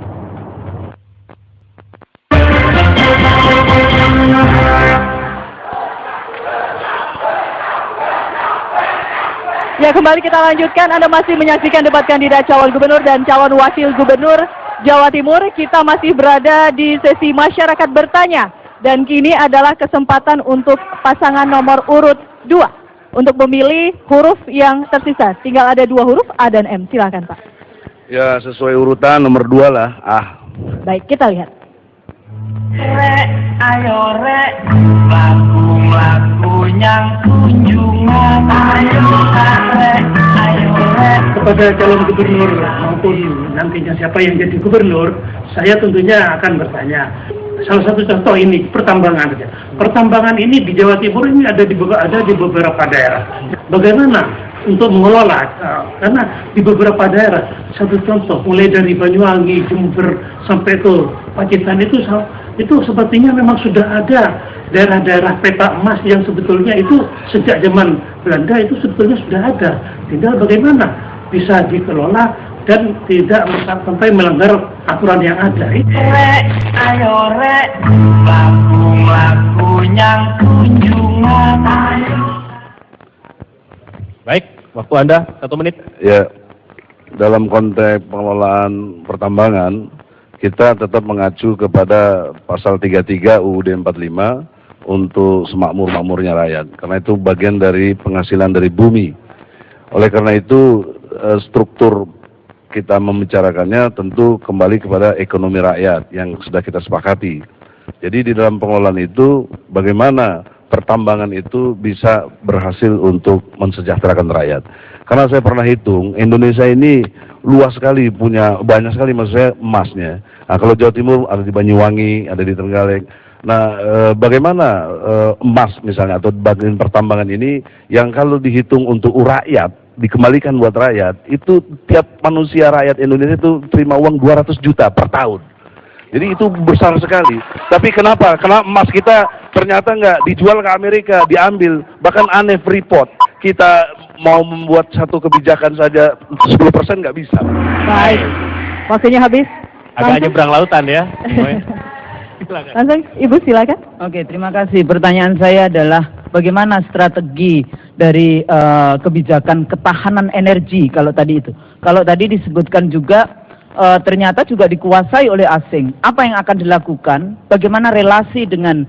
Ya, kembali kita lanjutkan. Anda masih menyaksikan debat kandidat calon gubernur dan calon wakil gubernur Jawa Timur. Kita masih berada di sesi masyarakat bertanya. Dan kini adalah kesempatan untuk pasangan nomor urut 2. Untuk memilih huruf yang tersisa. Tinggal ada 2 huruf, A dan M. Silakan, Pak. Ya, sesuai urutan nomor 2 lah. Baik, kita lihat. Rek, ayo rek, lagu-lagu yang kunjungan. Ayo rek, ayo rek. Kepada calon gubernur maupun nantinya siapa yang jadi gubernur, saya tentunya akan bertanya. Salah satu contoh ini pertambangan saja. Pertambangan ini di Jawa Timur ini ada di beberapa daerah. Bagaimana untuk mengelola? Karena di beberapa daerah, satu contoh mulai dari Banyuwangi, Jember sampai ke Pacitan itu sepertinya memang sudah ada daerah-daerah peta emas yang sebetulnya itu sejak zaman Belanda itu sebetulnya sudah ada. Tinggal bagaimana bisa dikelola dan tidak sampai melanggar aturan yang ada. Rek, ayo rek, lagu-lagu yang kunjungan. Baik, waktu Anda 1 menit. Ya, dalam konteks pengelolaan pertambangan, kita tetap mengacu kepada pasal 33 UUD 45 untuk semakmur-makmurnya rakyat. Karena itu bagian dari penghasilan dari bumi. Oleh karena itu, struktur kita membicarakannya tentu kembali kepada ekonomi rakyat yang sudah kita sepakati. Jadi di dalam pengelolaan itu, bagaimana pertambangan itu bisa berhasil untuk mensejahterakan rakyat. Karena saya pernah hitung, Indonesia ini luas sekali, punya banyak sekali maksud saya emasnya. Nah, kalau Jawa Timur ada di Banyuwangi, ada di Trenggalek. Nah, bagaimana emas misalnya atau bagian pertambangan ini yang kalau dihitung untuk rakyat, dikembalikan buat rakyat, itu tiap manusia rakyat Indonesia itu terima uang 200 juta per tahun. Jadi itu besar sekali. Tapi kenapa? Karena emas kita ternyata nggak dijual ke Amerika, diambil. Bahkan aneh Freeport. Kita mau membuat satu kebijakan saja 10% nggak bisa. Baik, waktunya habis. Agak nyebrang lautan ya. Langsung, Ibu silakan. Oke, terima kasih. Pertanyaan saya adalah bagaimana strategi dari kebijakan ketahanan energi kalau tadi itu. Kalau tadi disebutkan juga ternyata juga dikuasai oleh asing. Apa yang akan dilakukan? Bagaimana relasi dengan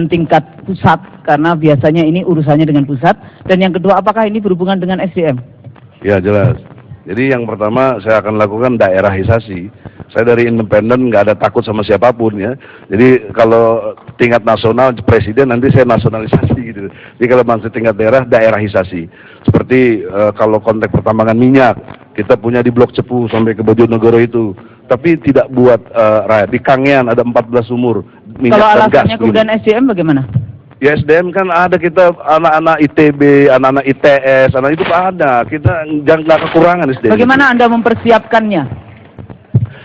tingkat pusat? Karena biasanya ini urusannya dengan pusat. Dan yang kedua, apakah ini berhubungan dengan SDM? Ya, jelas. Jadi yang pertama saya akan lakukan daerahisasi. Saya dari independen nggak ada takut sama siapapun ya. Jadi kalau tingkat nasional presiden nanti saya nasionalisasi gitu. Jadi kalau masih tingkat daerah daerahisasi. Seperti kalau konteks pertambangan minyak kita punya di Blok Cepu sampai ke Bojonegoro itu. Tapi tidak buat rakyat. Di Kangean ada 14 sumur minyak Kalau dan gas. alasannya kemudian SDM bagaimana? Ya SDM kan ada, kita anak-anak ITB, anak-anak ITS, anak itu ada. Kita jangan nggak kekurangan SDM. Bagaimana Anda mempersiapkannya?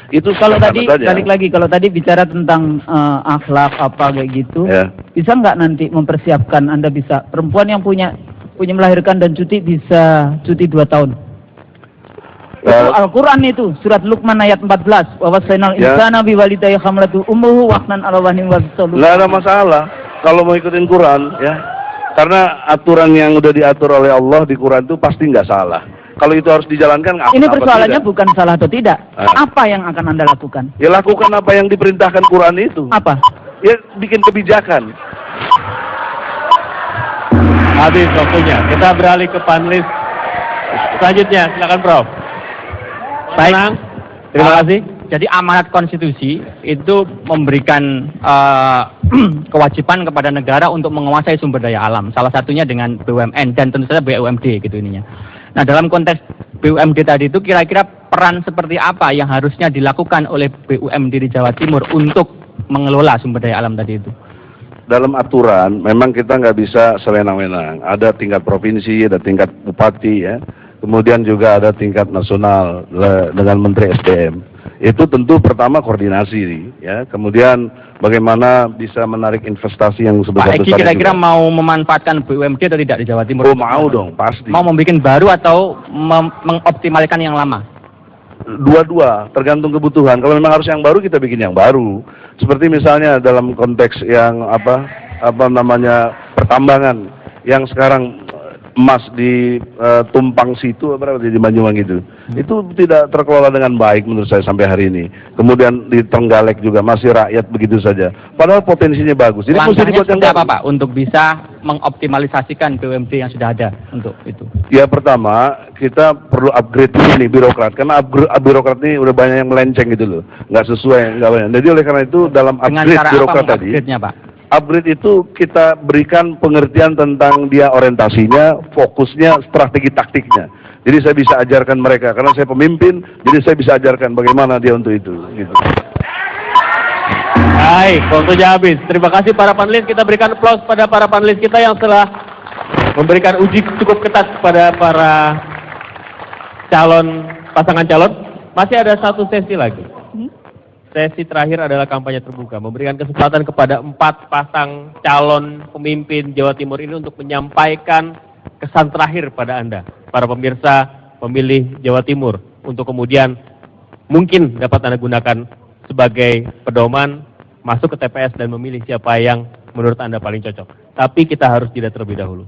Itu Kalau tadi saja. balik lagi, kalau tadi bicara tentang akhlak apa kayak gitu, Ya. bisa nggak nanti mempersiapkan Anda bisa perempuan yang punya melahirkan dan cuti bisa cuti 2 tahun? Itu Al-Quran itu surat Luqman ayat 14. Wa wasainal insana biwalidayhi hamlatu ummuhu wahnan ala wahnin wa bisalu. Nggak ada masalah kalau mau ikutin Quran ya. Karena aturan yang udah diatur oleh Allah di Quran itu pasti nggak salah. Kalau itu harus dijalankan, Ini persoalannya bukan salah atau tidak. Apa yang akan Anda lakukan? Ya lakukan apa yang diperintahkan Quran itu. Apa? Ya bikin kebijakan. Habis waktunya. Kita beralih ke panelis selanjutnya. Silakan Prof. Baik. Terima kasih. Jadi amanat konstitusi itu memberikan kewajiban kepada negara untuk menguasai sumber daya alam. Salah satunya dengan BUMN dan tentu saja BUMD gitu ininya. Nah, dalam konteks BUMD tadi itu kira-kira peran seperti apa yang harusnya dilakukan oleh BUMD di Jawa Timur untuk mengelola sumber daya alam tadi itu? Dalam aturan memang kita nggak bisa sewenang-wenang. Ada tingkat provinsi, ada tingkat bupati ya. Kemudian juga ada tingkat nasional dengan Menteri SDM. Itu tentu pertama koordinasi ya. Kemudian bagaimana bisa menarik investasi yang sebesar-besarnya. Pak Egi kira-kira mau memanfaatkan BUMD atau tidak di Jawa Timur? Oh mau dong, pasti. Mau membuat baru atau mengoptimalkan yang lama? Dua-dua, tergantung kebutuhan. Kalau memang harus yang baru, kita bikin yang baru. Seperti misalnya dalam konteks yang apa namanya pertambangan yang sekarang emas di Tumpang situ apa di Banyuwangi itu tidak terkelola dengan baik menurut saya sampai hari ini. Kemudian di Trenggalek juga masih rakyat begitu saja. Padahal potensinya bagus. Jadi mesti dibuat yang apa Pak untuk bisa mengoptimalisasikan BUMD yang sudah ada untuk itu? Ya pertama kita perlu upgrade ini birokrat karena birokrat ini udah banyak yang melenceng gitu loh, nggak sesuai, nggak banyak. Jadi oleh karena itu dalam upgrade birokrat tadi. Pak? Upgrade itu kita berikan pengertian tentang dia orientasinya, fokusnya, strategi taktiknya. Jadi saya bisa ajarkan mereka, karena saya pemimpin, jadi saya bisa ajarkan bagaimana dia untuk itu. Gitu. Baik, waktunya habis. Terima kasih para panelis. Kita berikan aplaus pada para panelis kita yang telah memberikan uji cukup ketat kepada para pasangan calon. Masih ada satu sesi lagi. Sesi terakhir adalah kampanye terbuka, memberikan kesempatan kepada 4 pasang calon pemimpin Jawa Timur ini untuk menyampaikan kesan terakhir pada Anda, para pemirsa pemilih Jawa Timur, untuk kemudian mungkin dapat Anda gunakan sebagai pedoman masuk ke TPS dan memilih siapa yang menurut Anda paling cocok. Tapi kita harus jeda terlebih dahulu.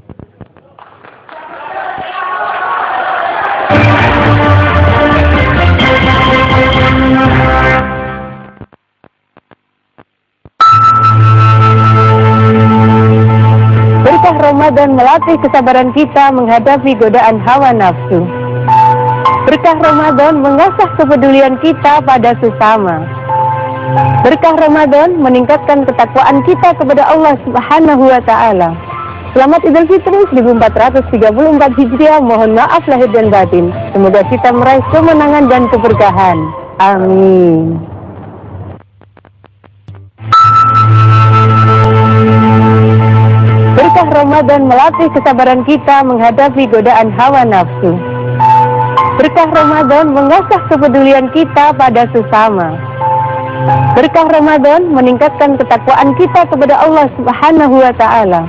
Berkah Ramadan melatih kesabaran kita menghadapi godaan hawa nafsu. Berkah Ramadan mengasah kepedulian kita pada sesama. Berkah Ramadan meningkatkan ketakwaan kita kepada Allah Subhanahu wa taala. Selamat Idul Fitri 1434 Hijriah. Mohon maaf lahir dan batin. Semoga kita meraih kemenangan dan keberkahan. Amin. Berkah Ramadan melatih kesabaran kita menghadapi godaan hawa nafsu. Berkah Ramadan mengasah kepedulian kita pada sesama. Berkah Ramadan meningkatkan ketakwaan kita kepada Allah Subhanahu wa taala.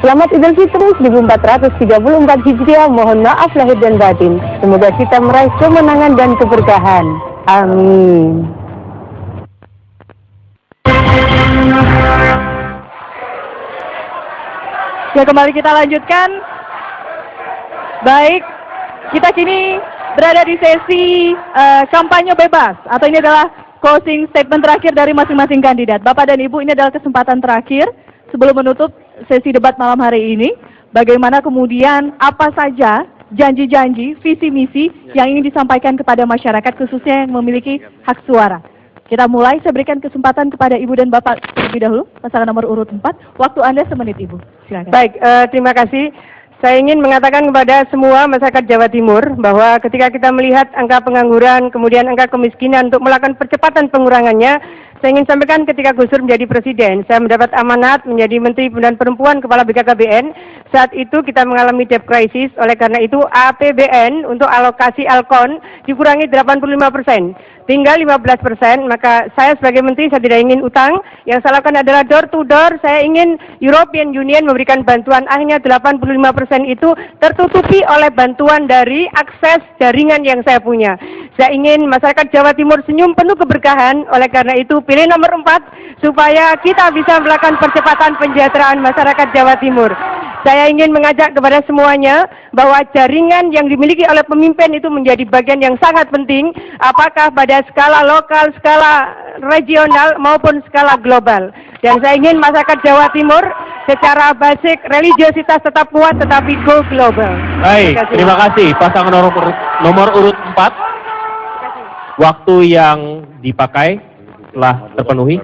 Selamat Idul Fitri 1434 Hijriah. Mohon maaf lahir dan batin. Semoga kita meraih kemenangan dan keberkahan. Amin. Ya, kembali kita lanjutkan. Baik, kita kini berada di sesi kampanye bebas, atau ini adalah closing statement terakhir dari masing-masing kandidat. Bapak dan Ibu, ini adalah kesempatan terakhir sebelum menutup sesi debat malam hari ini. Bagaimana kemudian apa saja janji-janji, visi misi yang ingin disampaikan kepada masyarakat khususnya yang memiliki hak suara. Kita mulai, saya berikan kesempatan kepada Ibu dan Bapak terlebih dahulu, pasangan nomor urut 4. Waktu Anda semenit, Ibu. Silakan. Baik, terima kasih. Saya ingin mengatakan kepada semua masyarakat Jawa Timur bahwa ketika kita melihat angka pengangguran, kemudian angka kemiskinan untuk melakukan percepatan pengurangannya, saya ingin sampaikan ketika Gus Dur menjadi presiden, saya mendapat amanat menjadi Menteri Pemberdayaan Perempuan, Kepala BKKBN. Saat itu kita mengalami debt crisis, oleh karena itu APBN untuk alokasi Alkon dikurangi 85%. Tinggal 15%, maka saya sebagai menteri saya tidak ingin utang. Yang saya lakukan adalah door to door. Saya ingin European Union memberikan bantuan. Akhirnya 85% itu tertutupi oleh bantuan dari akses jaringan yang saya punya. Saya ingin masyarakat Jawa Timur senyum penuh keberkahan. Oleh karena itu pilih nomor 4 supaya kita bisa melakukan percepatan penjahteraan masyarakat Jawa Timur. Saya ingin mengajak kepada semuanya bahwa jaringan yang dimiliki oleh pemimpin itu menjadi bagian yang sangat penting, apakah pada skala lokal, skala regional, maupun skala global. Dan saya ingin masyarakat Jawa Timur secara basic religiositas tetap kuat, tetapi go global. Baik, terima kasih. Pasangan nomor urut 4. Waktu yang dipakai telah terpenuhi.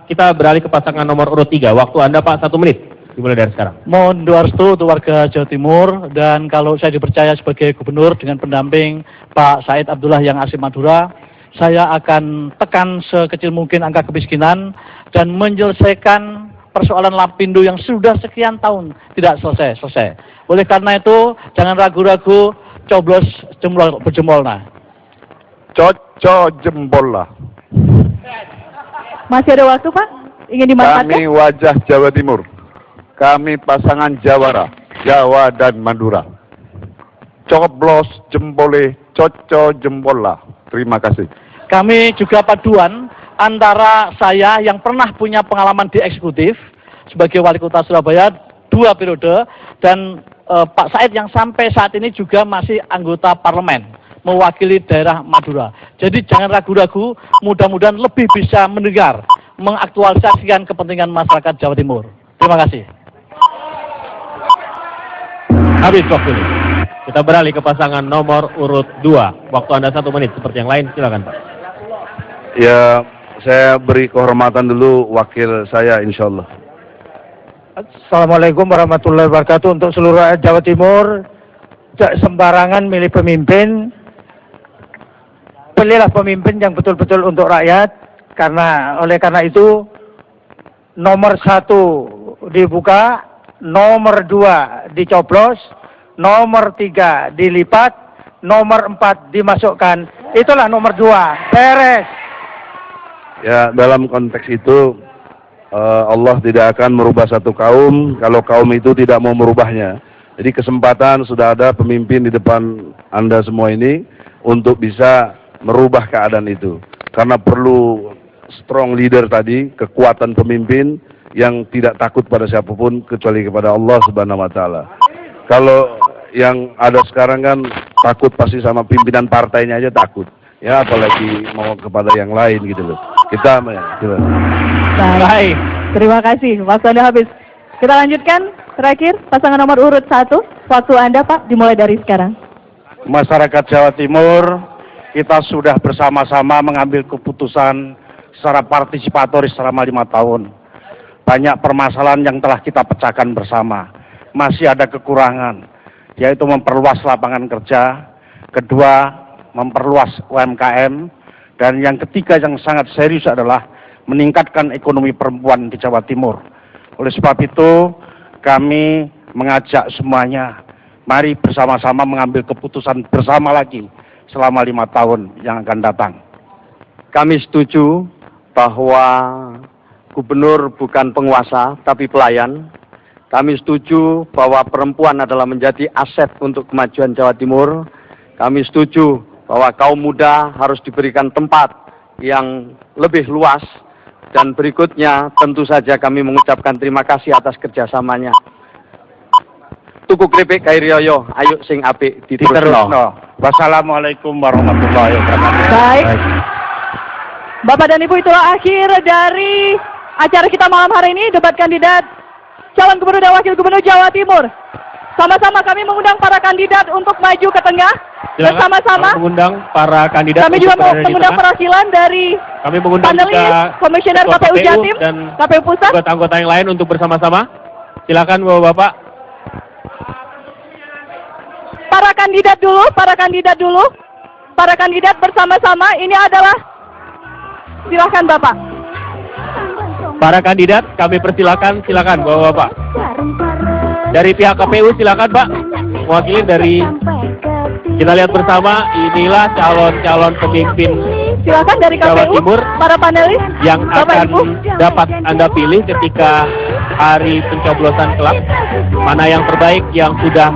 Kita beralih ke pasangan nomor urut 3. Waktu Anda, Pak, 1 menit. Dimulai dari sekarang. Mohon doa restu untuk warga Jawa Timur, dan kalau saya dipercaya sebagai gubernur dengan pendamping Pak Said Abdullah yang asli Madura, saya akan tekan sekecil mungkin angka kemiskinan dan menyelesaikan persoalan Lapindo yang sudah sekian tahun tidak selesai. Oleh karena itu, jangan ragu-ragu, coblos berjempol nah. Masih ada waktu, Pak? Ingin dimanfaatkan? Kami wajah Jawa Timur. Kami pasangan Jawara, Jawa dan Madura. Coblos jempole, jempola. Terima kasih. Kami juga paduan antara saya yang pernah punya pengalaman di eksekutif sebagai wali kota Surabaya 2 periode, dan Pak Said yang sampai saat ini juga masih anggota parlemen mewakili daerah Madura. Jadi jangan ragu-ragu, mudah-mudahan lebih bisa mendengar, mengaktualisasikan kepentingan masyarakat Jawa Timur. Terima kasih. Habis waktu ini. Kita beralih ke pasangan nomor urut 2. Waktu Anda 1 menit. Seperti yang lain, silakan, Pak. Ya, saya beri kehormatan dulu wakil saya, insya Allah. Assalamualaikum warahmatullahi wabarakatuh. Untuk seluruh rakyat Jawa Timur, tidak sembarangan milih pemimpin. Pilihlah pemimpin yang betul-betul untuk rakyat. Oleh karena itu, nomor 1 dibuka, nomor 2 dicoblos, nomor 3 dilipat, nomor 4 dimasukkan. Itulah nomor 2. Beres. Ya, dalam konteks itu Allah tidak akan merubah satu kaum kalau kaum itu tidak mau merubahnya. Jadi kesempatan sudah ada pemimpin di depan Anda semua ini untuk bisa merubah keadaan itu. Karena perlu strong leader tadi, kekuatan pemimpin yang tidak takut pada siapapun kecuali kepada Allah Subhanahu wa taala. Kalau yang ada sekarang kan takut pasti sama pimpinan partainya aja takut. Ya, apalagi mau kepada yang lain gitu loh. Kita Baik. Terima kasih. Waktu Anda habis. Kita lanjutkan. Terakhir, pasangan nomor urut 1. Waktu Anda, Pak, dimulai dari sekarang. Masyarakat Jawa Timur, kita sudah bersama-sama mengambil keputusan secara partisipatoris selama 5 tahun. Banyak permasalahan yang telah kita pecahkan bersama. Masih ada kekurangan, yaitu memperluas lapangan kerja. Kedua, memperluas UMKM. Dan yang ketiga yang sangat serius adalah meningkatkan ekonomi perempuan di Jawa Timur. Oleh sebab itu, kami mengajak semuanya, mari bersama-sama mengambil keputusan bersama lagi selama 5 tahun yang akan datang. Kami setuju bahwa gubernur bukan penguasa, tapi pelayan. Kami setuju bahwa perempuan adalah menjadi aset untuk kemajuan Jawa Timur. Kami setuju bahwa kaum muda harus diberikan tempat yang lebih luas. Dan berikutnya tentu saja kami mengucapkan terima kasih atas kerjasamanya. Tuku kripik kairioyo, ayo sing apik diterusno. Wassalamualaikum warahmatullahi wabarakatuh. Baik. Bapak dan Ibu, itulah akhir dari acara kita malam hari ini, debat kandidat calon gubernur dan wakil gubernur Jawa Timur. Sama-sama kami mengundang para kandidat untuk maju ke tengah. Silakan. Bersama-sama. Kami mengundang para kandidat. Kami untuk juga berada di mengundang tengah. perwakilan dari Kami mengundang panelis, juga Komisioner Ketua KPU Jatim, dan KPU Pusat. anggota-anggota yang lain untuk bersama-sama. Silakan Bapak-bapak. Para kandidat dulu, para kandidat dulu. Para kandidat bersama-sama, ini adalah, silakan Bapak. Para kandidat kami persilakan, silakan Bapak-bapak. Dari pihak KPU silakan Pak. Mewakili dari, kita lihat bersama, inilah calon-calon pemimpin Silakan dari Jawa KPU, Timur para panelis, yang Bapak akan Ibu. dapat Anda pilih ketika hari pencoblosan kelak. Mana yang terbaik yang sudah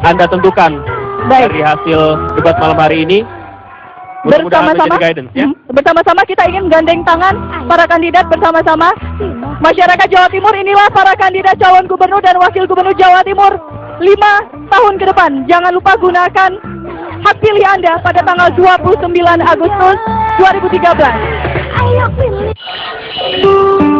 Anda tentukan dari hasil debat malam hari ini. Mudah-mudahan Bersama-sama, menjadi guidance ya. bersama-sama kita ingin gandeng tangan para kandidat bersama-sama. Masyarakat Jawa Timur, inilah para kandidat calon gubernur dan wakil gubernur Jawa Timur 5 tahun ke depan. Jangan lupa gunakan hak pilih Anda pada tanggal 29 Agustus 2013. Ayo pilih.